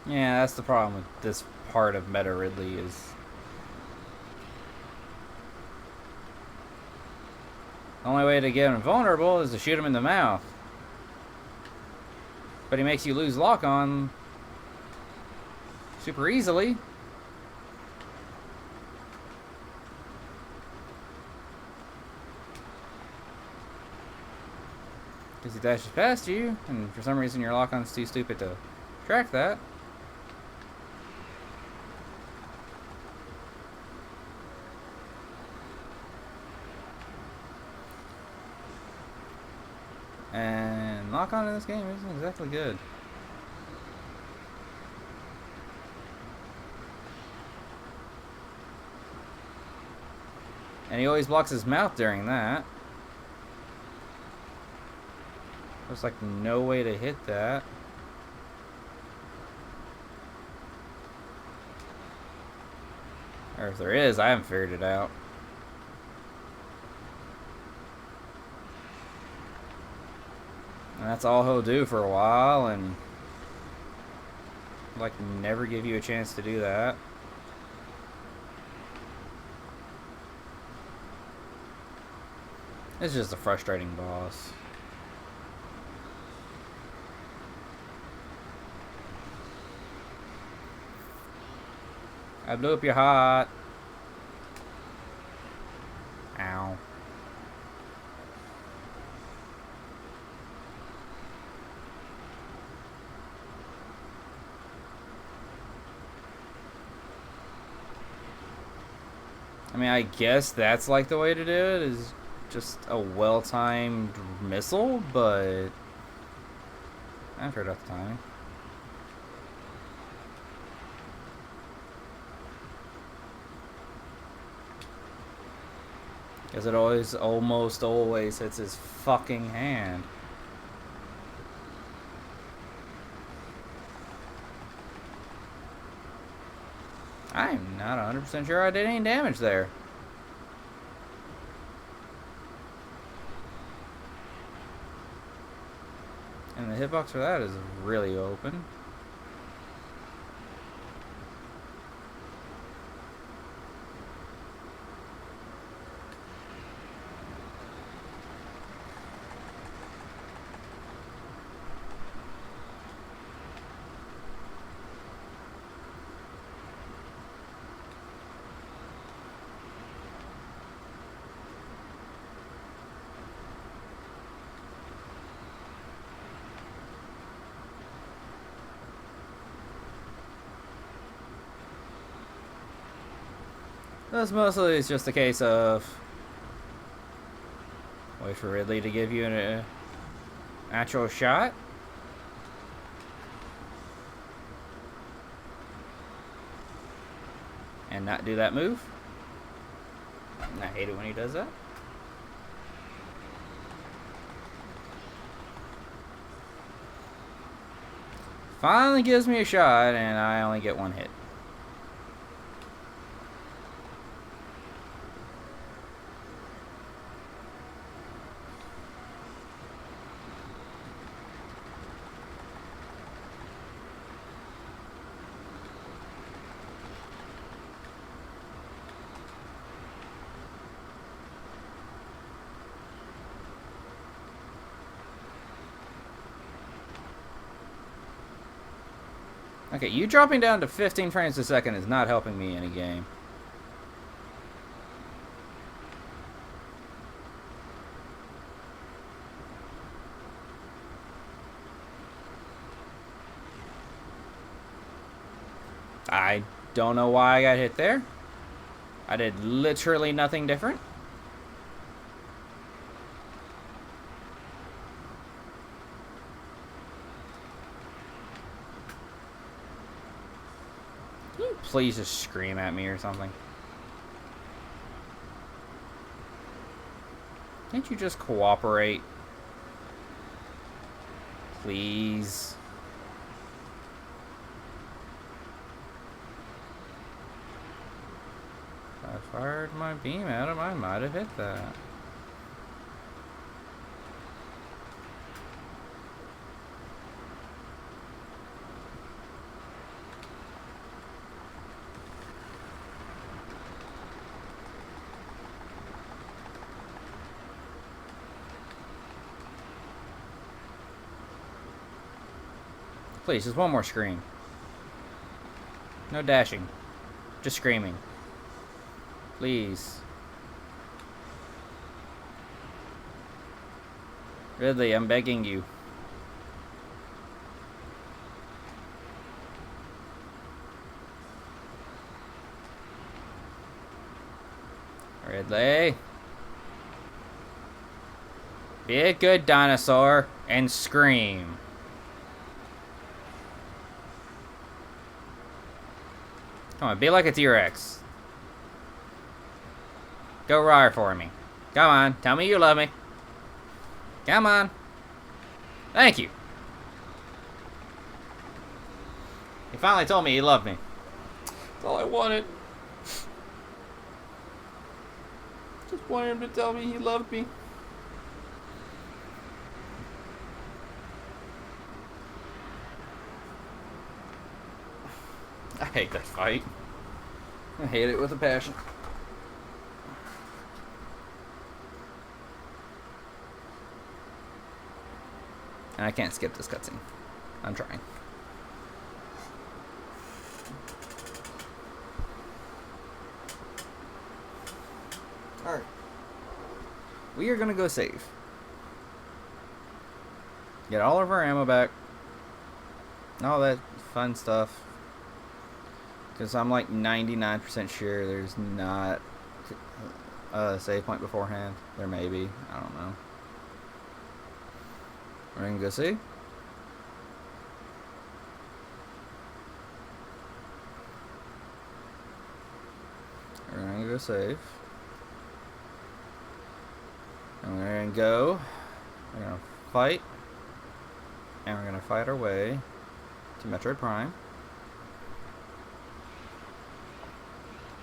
Yeah, that's the problem with this part of Meta Ridley is... The only way to get him vulnerable is to shoot him in the mouth. But he makes you lose lock on super easily. Because he dashes past you, and for some reason your lock on's too stupid to track that. And lock-on in this game isn't exactly good. And he always blocks his mouth during that. There's like no way to hit that. Or if there is, I haven't figured it out. And that's all he'll do for a while, and like never give you a chance to do that. It's just a frustrating boss. I blew up your heart. Ow. I mean, I guess that's like the way to do it, is just a well-timed missile, but I figured out the timing. Because it almost always hits his fucking hand. I'm not 100% sure I did any damage there. And the hitbox for that is really open. That's mostly it's just a case of wait for Ridley to give you an actual shot. And not do that move. I hate it when he does that. Finally gives me a shot and I only get one hit. Okay, you dropping down to 15 frames a second is not helping me in a game. I don't know why I got hit there. I did literally nothing different. Can you please just scream at me or something? Can't you just cooperate? Please. If I fired my beam at him, I might have hit that. Please, just one more scream. No dashing. Just screaming. Please. Ridley, I'm begging you. Ridley. Be a good dinosaur and scream. Come on, be like a T-Rex. Go roar for me. Come on. Tell me you love me. Come on. Thank you. He finally told me he loved me. That's all I wanted. Just wanted him to tell me he loved me. I hate that fight. I hate it with a passion. And I can't skip this cutscene. I'm trying. Alright. We are gonna go save. Get all of our ammo back. All that fun stuff. Because I'm like 99% sure there's not a save point beforehand. There may be. I don't know. We're gonna go see. We're gonna go save. And we're gonna go. We're gonna fight. And we're gonna fight our way to Metroid Prime.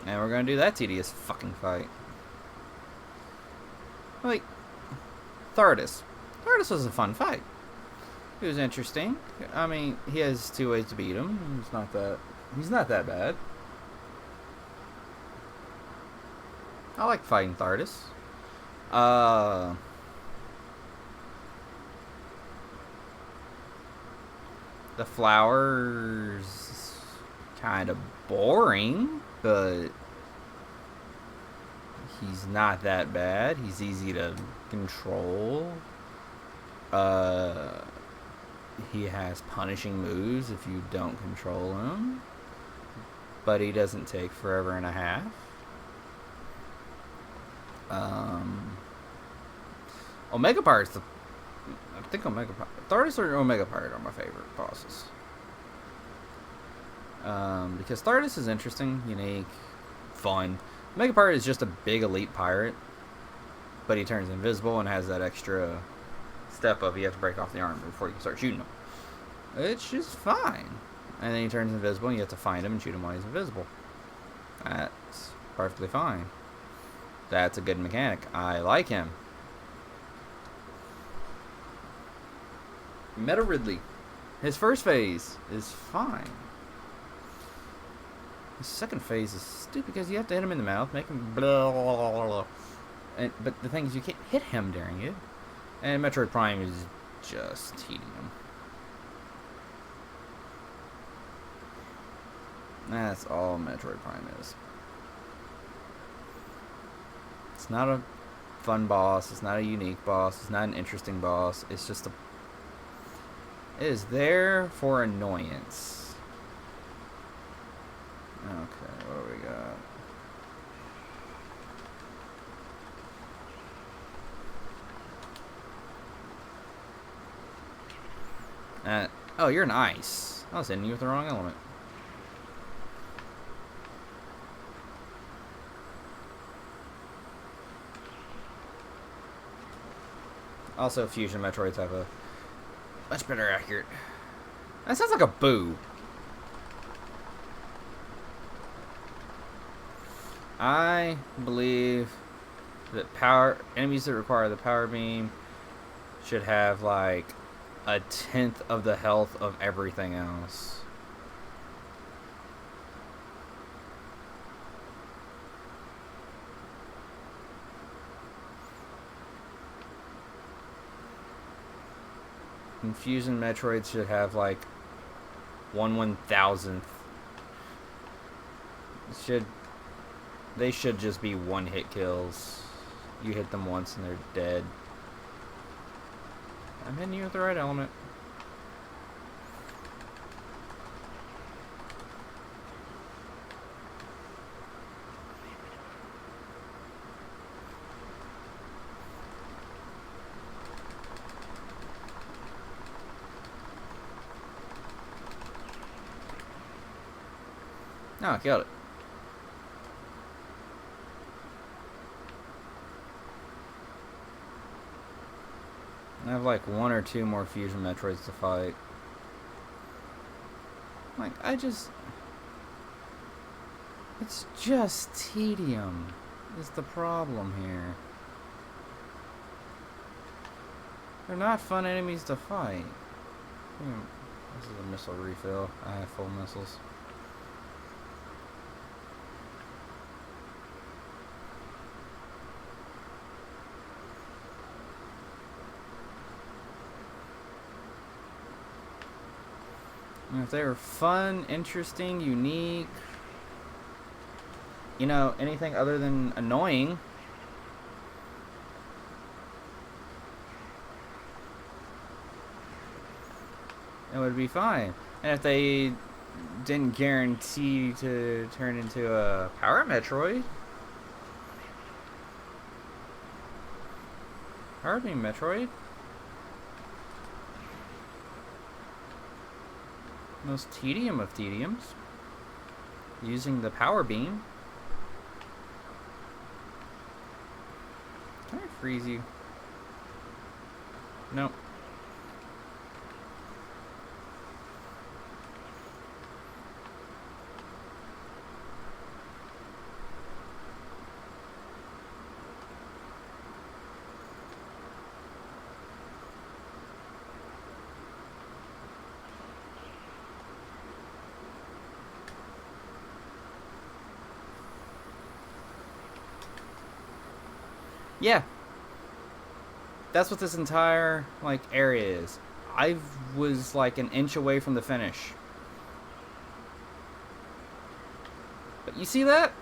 And we're gonna do that tedious fucking fight. Like, Thardus. Thardus was a fun fight. It was interesting. I mean, he has 2 ways to beat him. He's not that bad. I like fighting Thardus. The flowers kind of boring, but he's not that bad. He's easy to control. He has punishing moves if you don't control him, but he doesn't take forever and a half. Omega Pirate's I think Omega Pirate. Thardus or Omega Pirate are my favorite bosses. Because Thardus is interesting, unique, fun. Omega Pirate is just a big elite pirate, but he turns invisible and has that extra step of you have to break off the armor before you can start shooting him. It's just fine. And then he turns invisible and you have to find him and shoot him while he's invisible. That's perfectly fine. That's a good mechanic. I like him. Meta Ridley. His first phase is fine. His second phase is stupid because you have to hit him in the mouth, make him blah, blah, blah, blah. But the thing is, you can't hit him during it. And Metroid Prime is just tedium. That's all Metroid Prime is. It's not a fun boss. It's not a unique boss. It's not an interesting boss. It's just a... It is there for annoyance. Okay, what do we got? Oh, you're an ice. I was hitting you with the wrong element. Also, Fusion Metroids have a much better accurate. That sounds like a boo. I believe that enemies that require the power beam should have like 1/10 of the health of everything else. And Fusion Metroids should have like 1/1000th. They should just be one-hit kills. You hit them once and they're dead. I'm hitting you with the right element. No, I killed it. I have like 1 or 2 more fusion Metroids to fight. Like, it's just tedium is the problem here. They're not fun enemies to fight. This is a missile refill. I have full missiles. And if they were fun, interesting, unique, you know, anything other than annoying, it would be fine. And if they didn't guarantee to turn into a Power Metroid, Power Beam Metroid, most tedium of tediums, using the Power Beam. Can I freeze you? Nope. Yeah. That's what this entire, like, area is. I was, like, an inch away from the finish. But you see that?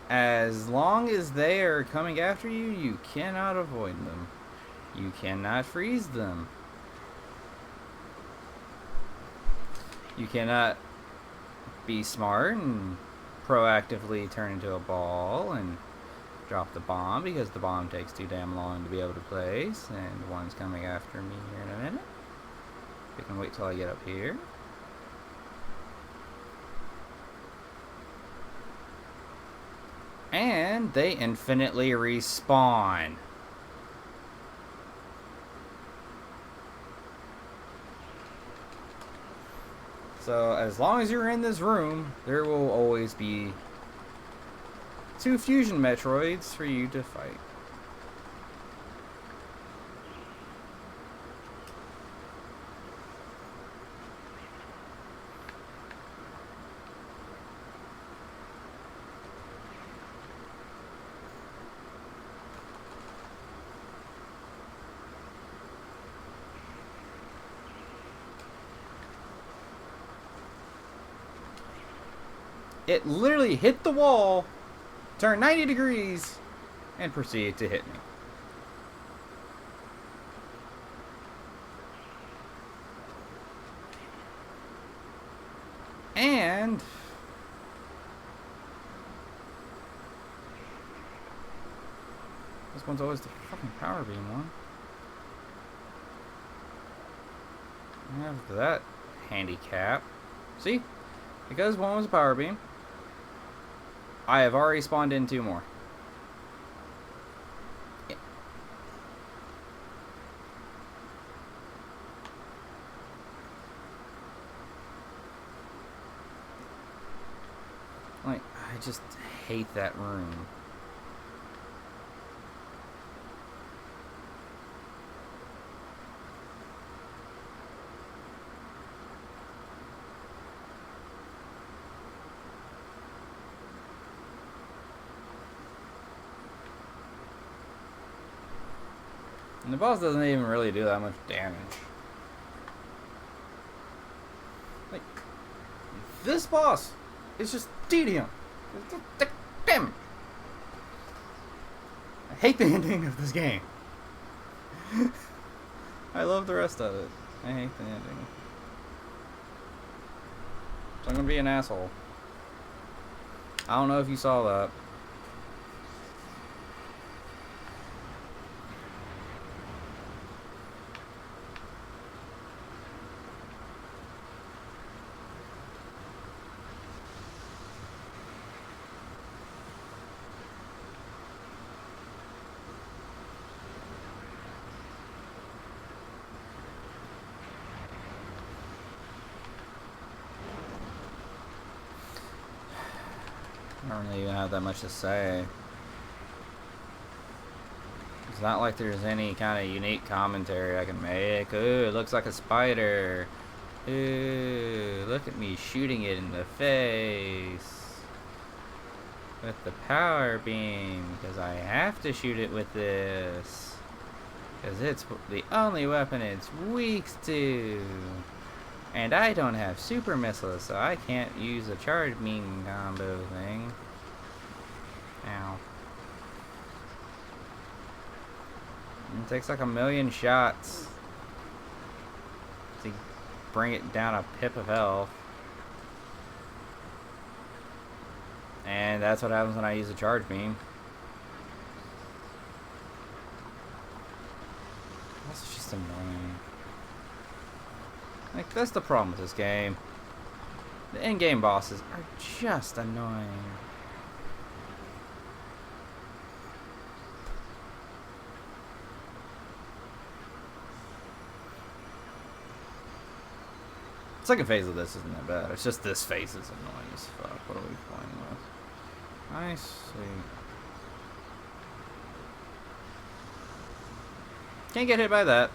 As long as they are coming after you, you cannot avoid them. You cannot freeze them. You cannot be smart and proactively turn into a ball and drop the bomb, because the bomb takes too damn long to be able to place, and one's coming after me here in a minute. We can wait till I get up here. And they infinitely respawn. So as long as you're in this room, there will always be 2 fusion Metroids for you to fight. It literally hit the wall, turned 90 degrees, and proceeded to hit me. And this one's always the fucking Power Beam one. I have that handicap. See? Because one was a Power Beam, I have already spawned in 2 more. Like, I just hate that room. And the boss doesn't even really do that much damage. Like, this boss is just tedium. Damn. I hate the ending of this game. I love the rest of it. I hate the ending. So I'm gonna be an asshole. I don't know if you saw that. I don't really even have that much to say. It's not like there's any kind of unique commentary I can make. Ooh, it looks like a spider. Ooh, look at me shooting it in the face with the power beam, because I have to shoot it with this, because it's the only weapon it's weak to. And I don't have super missiles, so I can't use a charge beam combo thing. Ow. It takes like 1,000,000 shots to bring it down a pip of health. And that's what happens when I use a charge beam. That's just annoying. Like, that's the problem with this game. The in-game bosses are just annoying. Second phase of this isn't that bad. It's just this phase is annoying as fuck. What are we playing with? I see. Can't get hit by that.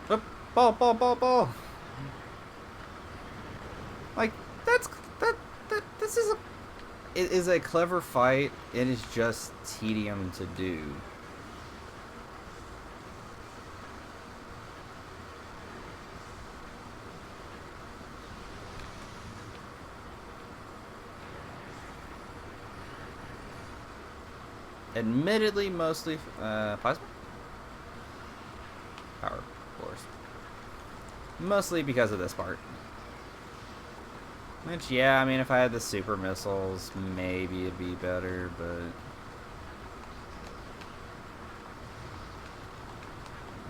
Whoop. Ball. Like, this is a... It is a clever fight. It is just tedium to do. Admittedly, mostly plasma? Power, of course. Mostly because of this part. Which, yeah, I mean, if I had the super missiles, maybe it'd be better, but...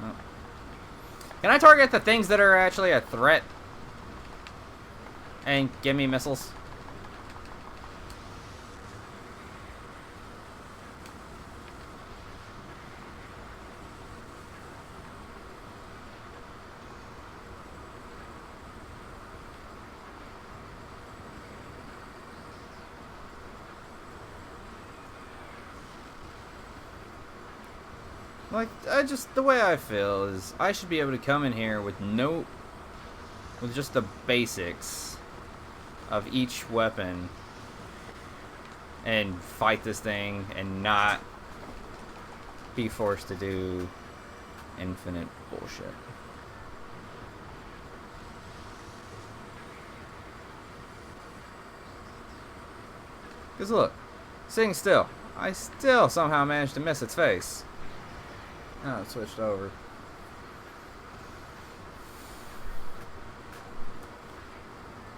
Oh. Can I target the things that are actually a threat? And give me missiles? Like, the way I feel is I should be able to come in here with just the basics of each weapon and fight this thing and not be forced to do infinite bullshit. Because look, sitting still, I still somehow managed to miss its face. Oh, it switched over.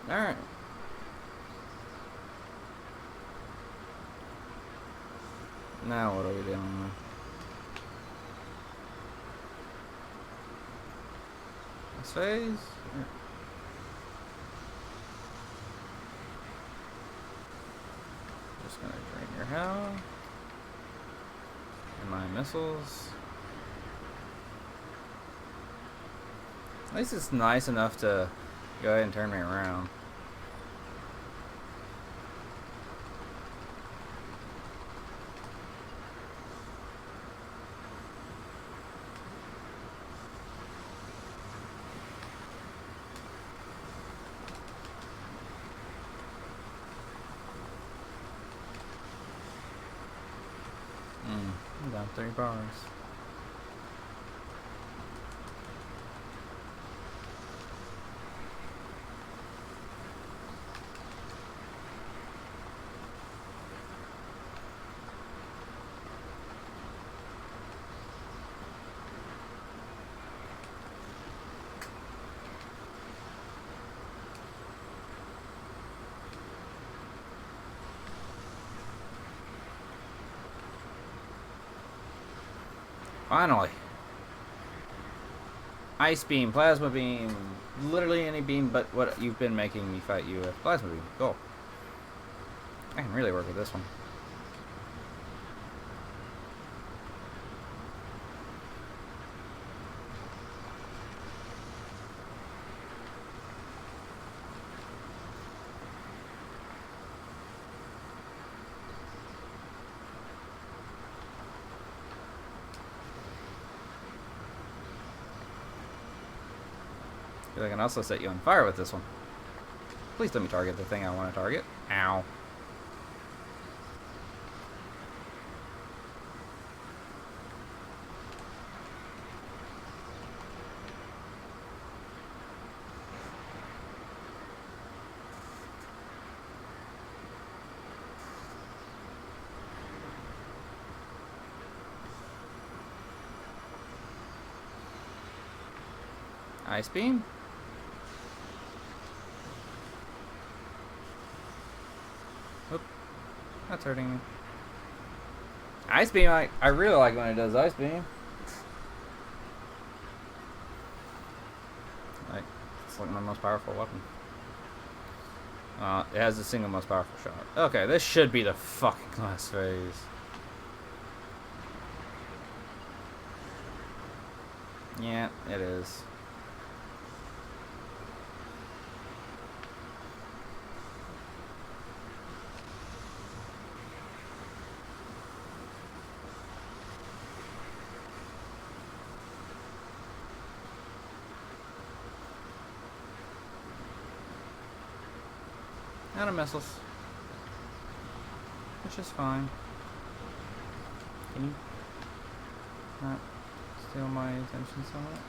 Alright. Now what are we doing? This phase? Yeah. Just gonna drain your health. And my missiles. At least it's nice enough to go ahead and turn me around. I'm down 3 bars. Finally. Ice beam, plasma beam, literally any beam but what you've been making me fight you with. Plasma beam, cool. I can really work with this one. Because I can also set you on fire with this one. Please let me target the thing I want to target. Ow. Ice beam? Oop. That's hurting me. Ice beam, I really like when it does ice beam. Like, it's like my most powerful weapon. It has the single most powerful shot. Okay, this should be the fucking last phase. Yeah, it is. Out of missiles. Which is fine. Can you not steal my attention so much?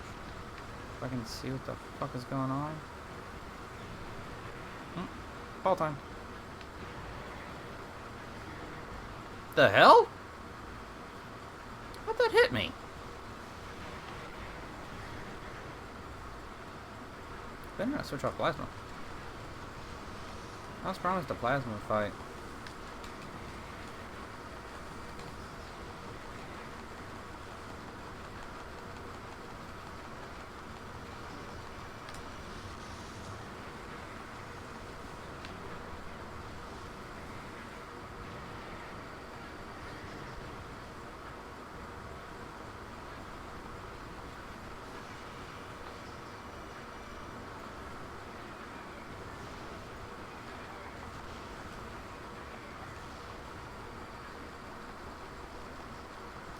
If I can see what the fuck is going on. Ball time. The hell? How'd that hit me? Better not switch off plasma. I was promised a plasma fight.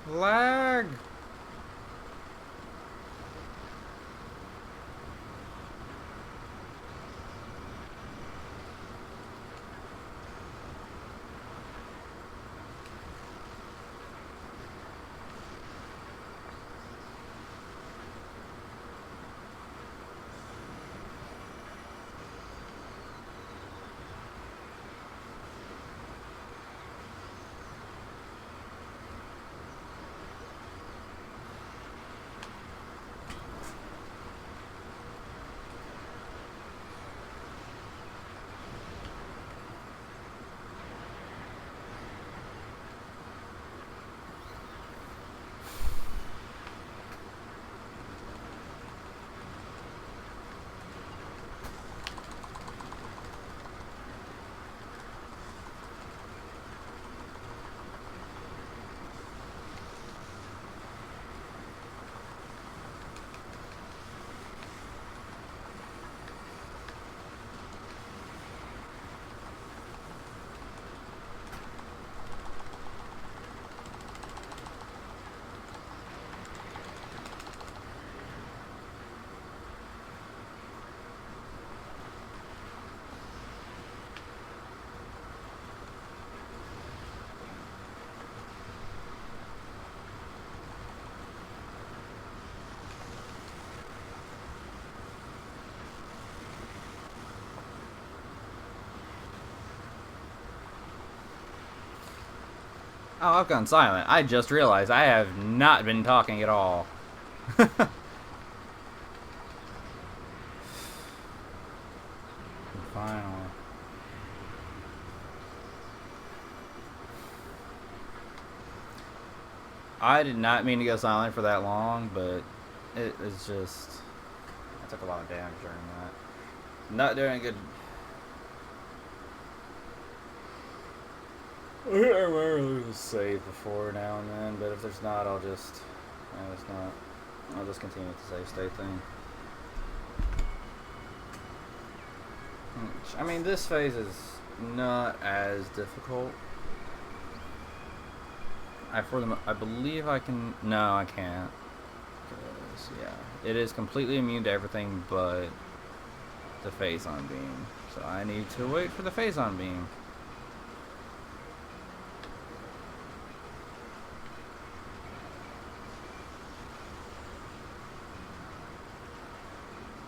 Lag! Oh, I've gone silent. I just realized I have not been talking at all. Finally. I did not mean to go silent for that long, but it was just... I took a lot of damage during that. Not doing good. I remember save before now and then, but if there's not, I'll just... No, it's not. I'll just continue with the save state thing. I mean, this phase is not as difficult. I believe I can... No, I can't. 'Cause, yeah. it is completely immune to everything but the phazon beam. So I need to wait for the phazon beam.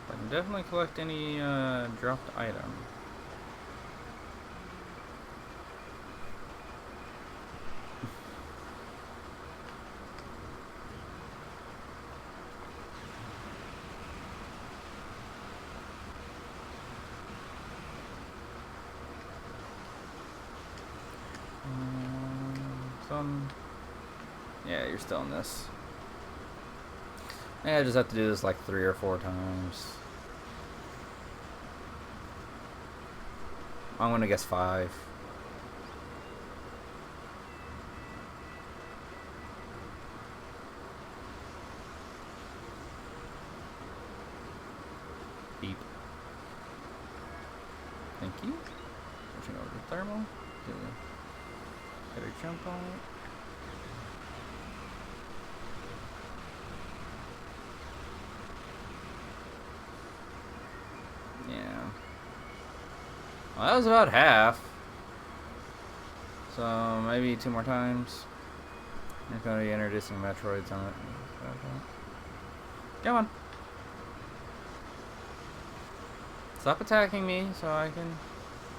I can definitely collect any dropped item. Yeah, you're still in this. Yeah, I just have to do this like 3 or 4 times. I'm gonna guess 5. Beep. Thank you. Switching over to thermal. Get a jump on it. Yeah. Well, that was about half. So maybe 2 more times. They're going to be introducing Metroids on it. Come on. Stop attacking me so I can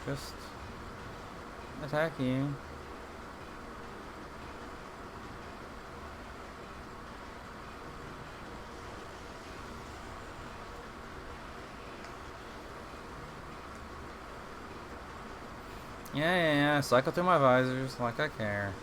just attack you. Yeah. Cycle through my visors like I care.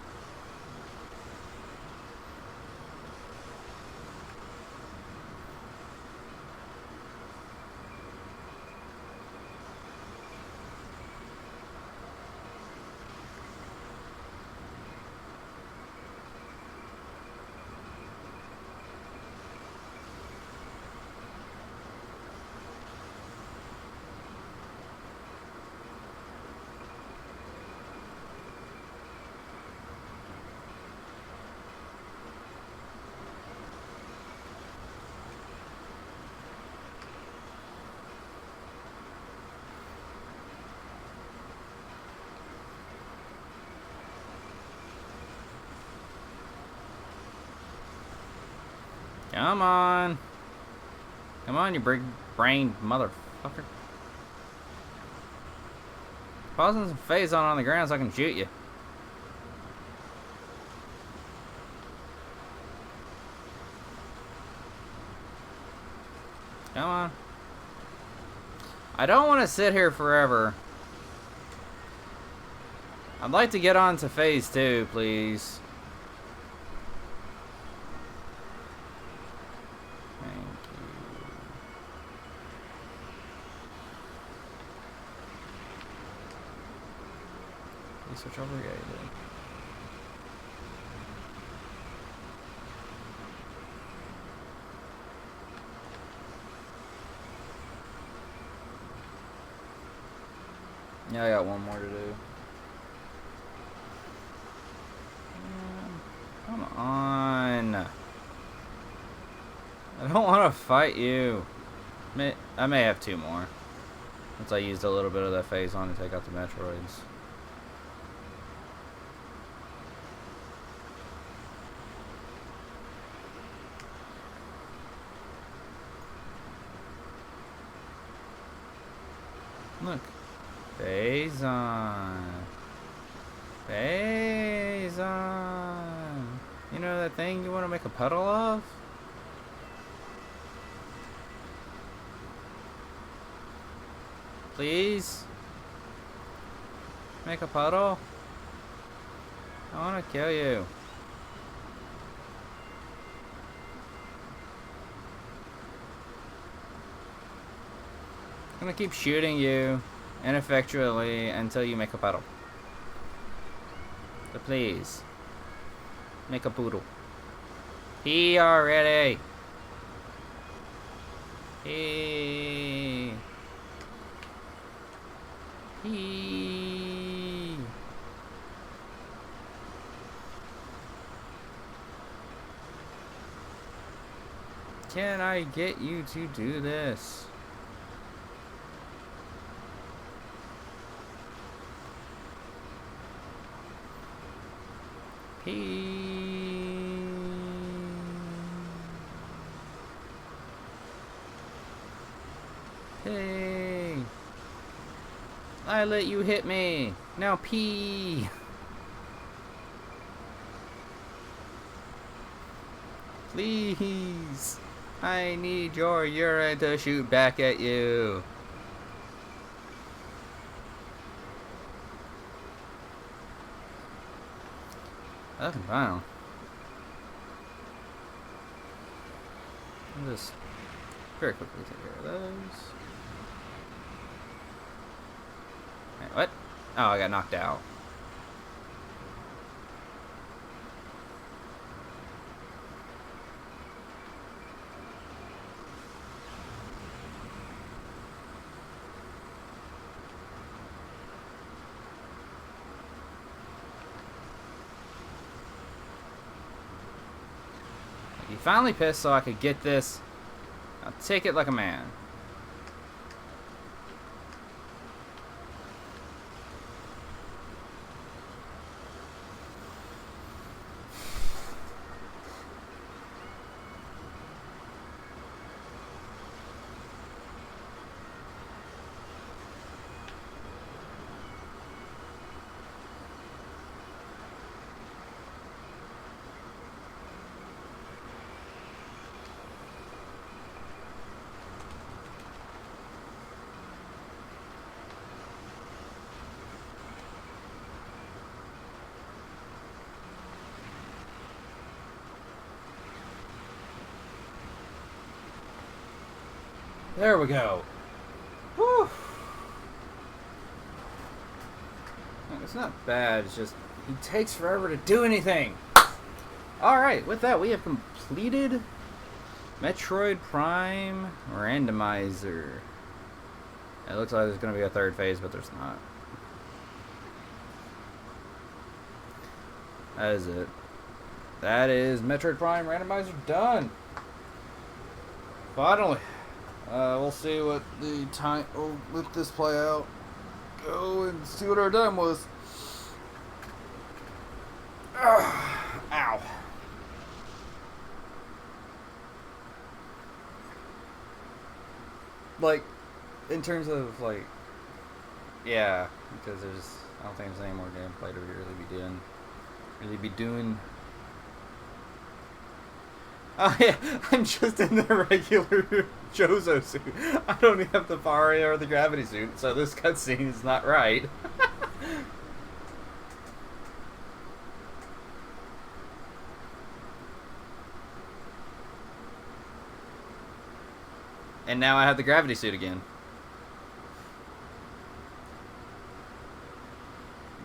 Come on. Come on, you big-brained motherfucker. Pausing some phazon on the ground so I can shoot you. Come on. I don't want to sit here forever. I'd like to get on to phase 2, please. Thank you. You switch over? Yeah, you did. Yeah, I got one more to do. Come on. I don't want to fight you. I may have 2 more. Once I used a little bit of that phazon to take out the Metroids. Look. Phazon. Phazon. You know that thing you want to make a puddle of? Please? Make a puddle? I want to kill you. I'm gonna keep shooting you ineffectually until you make a puddle. So please, make a poodle. Pee already. Pee. Pee. can I get you to do this? Hey. I let you hit me. Now pee. Please. I need your urine to shoot back at you. Fucking final. I'll just very quickly take care of those. Wait, what? Oh, I got knocked out. He finally pissed so I could get this. I'll take it like a man. There we go. Whew. It's not bad, it's just he takes forever to do anything. Alright, with that we have completed Metroid Prime Randomizer. It looks like there's going to be a third phase, but there's not. That is it. That is Metroid Prime Randomizer done. Finally. We'll see what the time. We'll let this play out. Go and see what our time was. Ow. Like, in terms of like, yeah, because there's. I don't think there's any more gameplay to really be doing. Oh yeah, I'm just in the regular Jozo suit. I don't have the Faria or the gravity suit, so this cutscene is not right. And now I have the gravity suit again.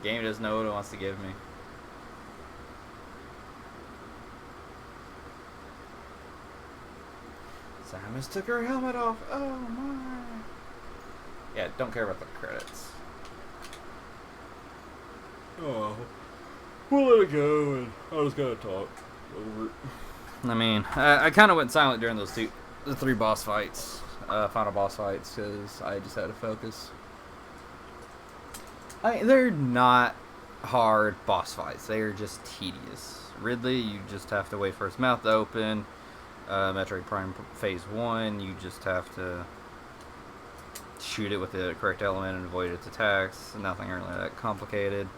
The game doesn't know what it wants to give me. Samus took her helmet off. Oh my. Yeah, don't care about the credits. Oh. We'll let it go and I just gotta talk over it. I mean, I kind of went silent during those the three boss fights, final boss fights, because I just had to focus. They're not hard boss fights. They are just tedious. Ridley, you just have to wait for his mouth to open. Metroid Prime Phase 1, you just have to shoot it with the correct element and avoid its attacks. Nothing really that complicated.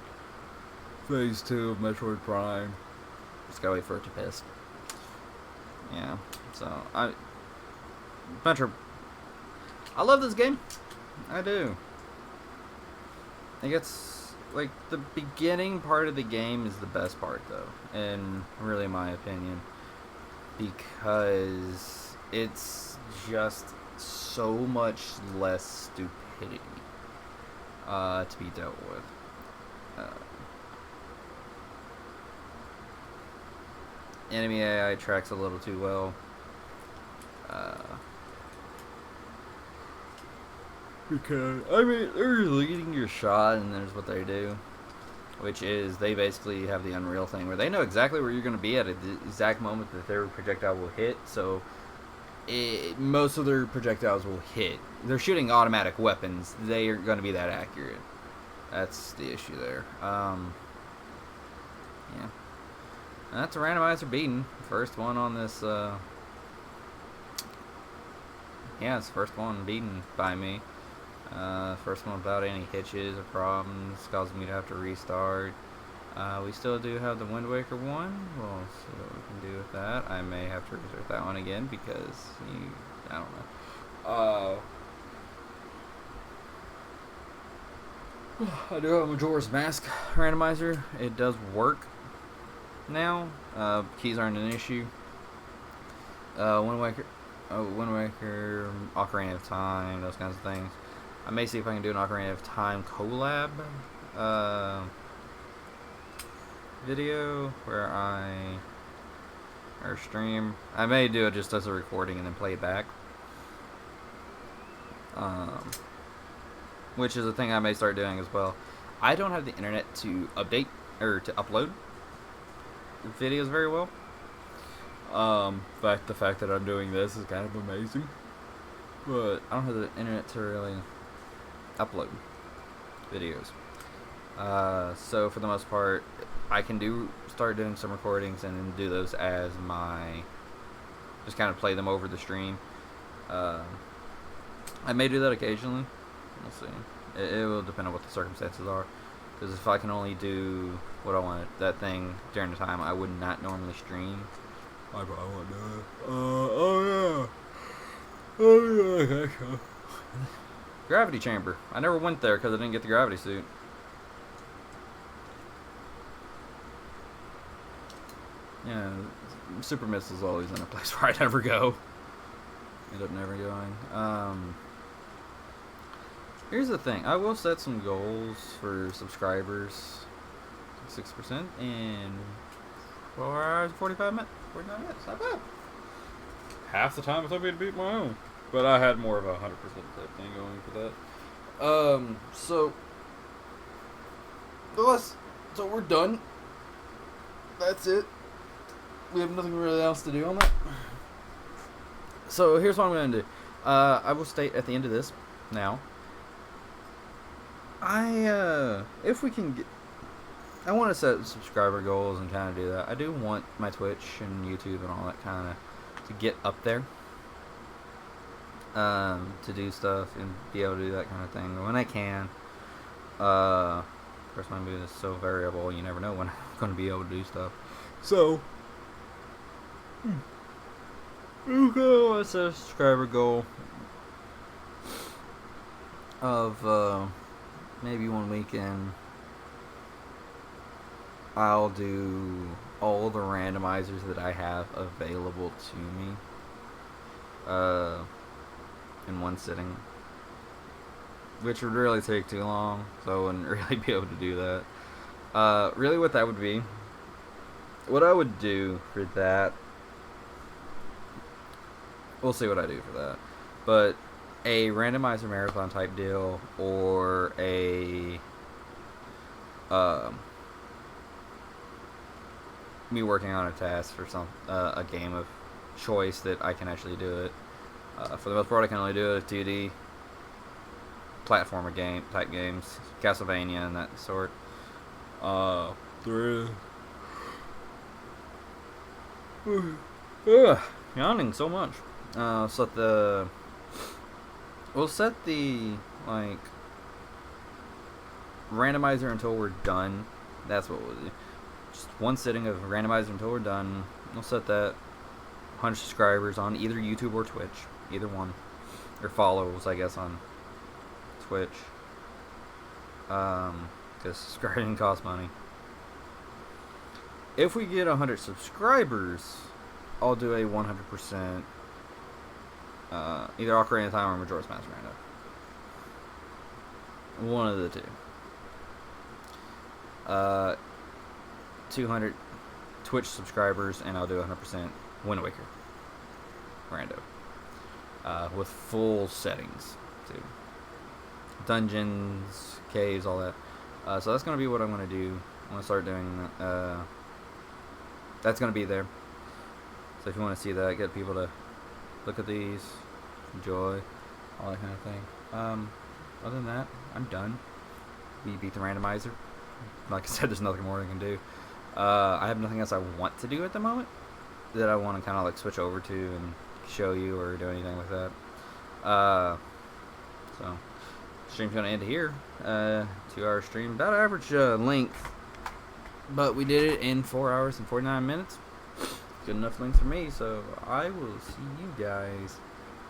Phase 2 of Metroid Prime, just gotta wait for it to piss. Yeah, so I love this game. I do. I guess, like, the beginning part of the game is the best part, though, in really my opinion. Because it's just so much less stupidity to be dealt with. Enemy AI tracks a little too well. Because, I mean, they're leading your shot, and there's what they do. Which is, they basically have the Unreal thing, where they know exactly where you're going to be at the exact moment that their projectile will hit, so most of their projectiles will hit. They're shooting automatic weapons. They are going to be that accurate. That's the issue there. Yeah. That's a randomizer beaten. First one on this. Yeah, it's the first one beaten by me. First one without any hitches or problems, causing me to have to restart. We still do have the Wind Waker one. We'll see what we can do with that. I may have to restart that one again because I don't know. I do have a Majora's Mask randomizer. It does work now. Keys aren't an issue. Wind Waker, Ocarina of Time, those kinds of things. I may see if I can do an Ocarina of Time collab video or stream. I may do it just as a recording and then play it back. Which is a thing I may start doing as well. I don't have the internet to update or to upload videos very well. The fact that I'm doing this is kind of amazing. But I don't have the internet to really upload videos. So for the most part, I can start doing some recordings and then do those as just kind of play them over the stream. I may do that occasionally. We'll see. It will depend on what the circumstances are. Because if I can only do what I want, that thing during the time, I would not normally stream. I probably won't do it. Oh yeah. Gravity chamber. I never went there because I didn't get the gravity suit. Yeah, Super Missile's always in a place where I never go. End up never going. Here's the thing. I will set some goals for subscribers. 6% in 4 hours, 49 minutes. Not bad. Half the time it took me to beat my own. But I had more of a 100% type thing going for that. So we're done. That's it. We have nothing really else to do on that. So here's what I'm going to do. I will state at the end of this now. If we can get, I want to set subscriber goals and kind of do that. I do want my Twitch and YouTube and all that kind of to get up there. To do stuff and be able to do that kind of thing when I can. Of course, my mood is so variable. You never know when I'm going to be able to do stuff. So, what's a subscriber goal of maybe one weekend? I'll do all the randomizers that I have available to me in one sitting, which would really take too long, so I wouldn't really be able to do that. Really what that would be, what I would do for that, we'll see what I do for that, but a randomizer marathon type deal, or a me working on a task for a game of choice that I can actually do it. For the most part, I can only do it 2D platformer type games, Castlevania and that sort. Yawning so much. We'll set the randomizer until we're done. That's what we'll do. Just one sitting of randomizer until we're done. We'll set that 100 subscribers on either YouTube or Twitch, either one, or follows, I guess, on Twitch. Because subscribing costs money. If we get 100 subscribers, I'll do a 100% either Ocarina of Time or Majora's Mask Rando. One of the two. 200 Twitch subscribers, and I'll do 100% Wind Waker Rando. With full settings, too. Dungeons, caves, all that. So that's going to be what I'm going to do. I'm going to start doing that's going to be there. So if you want to see that, get people to look at these, enjoy, all that kind of thing. Other than that, I'm done. We beat the randomizer. Like I said, there's nothing more I can do. I have nothing else I want to do at the moment that I want to kind of like switch over to and show you or do anything with that. So stream's gonna end here. 2-hour stream, about average length, but we did it in 4 hours and 49 minutes. Good enough length for me. So I will see you guys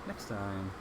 next time.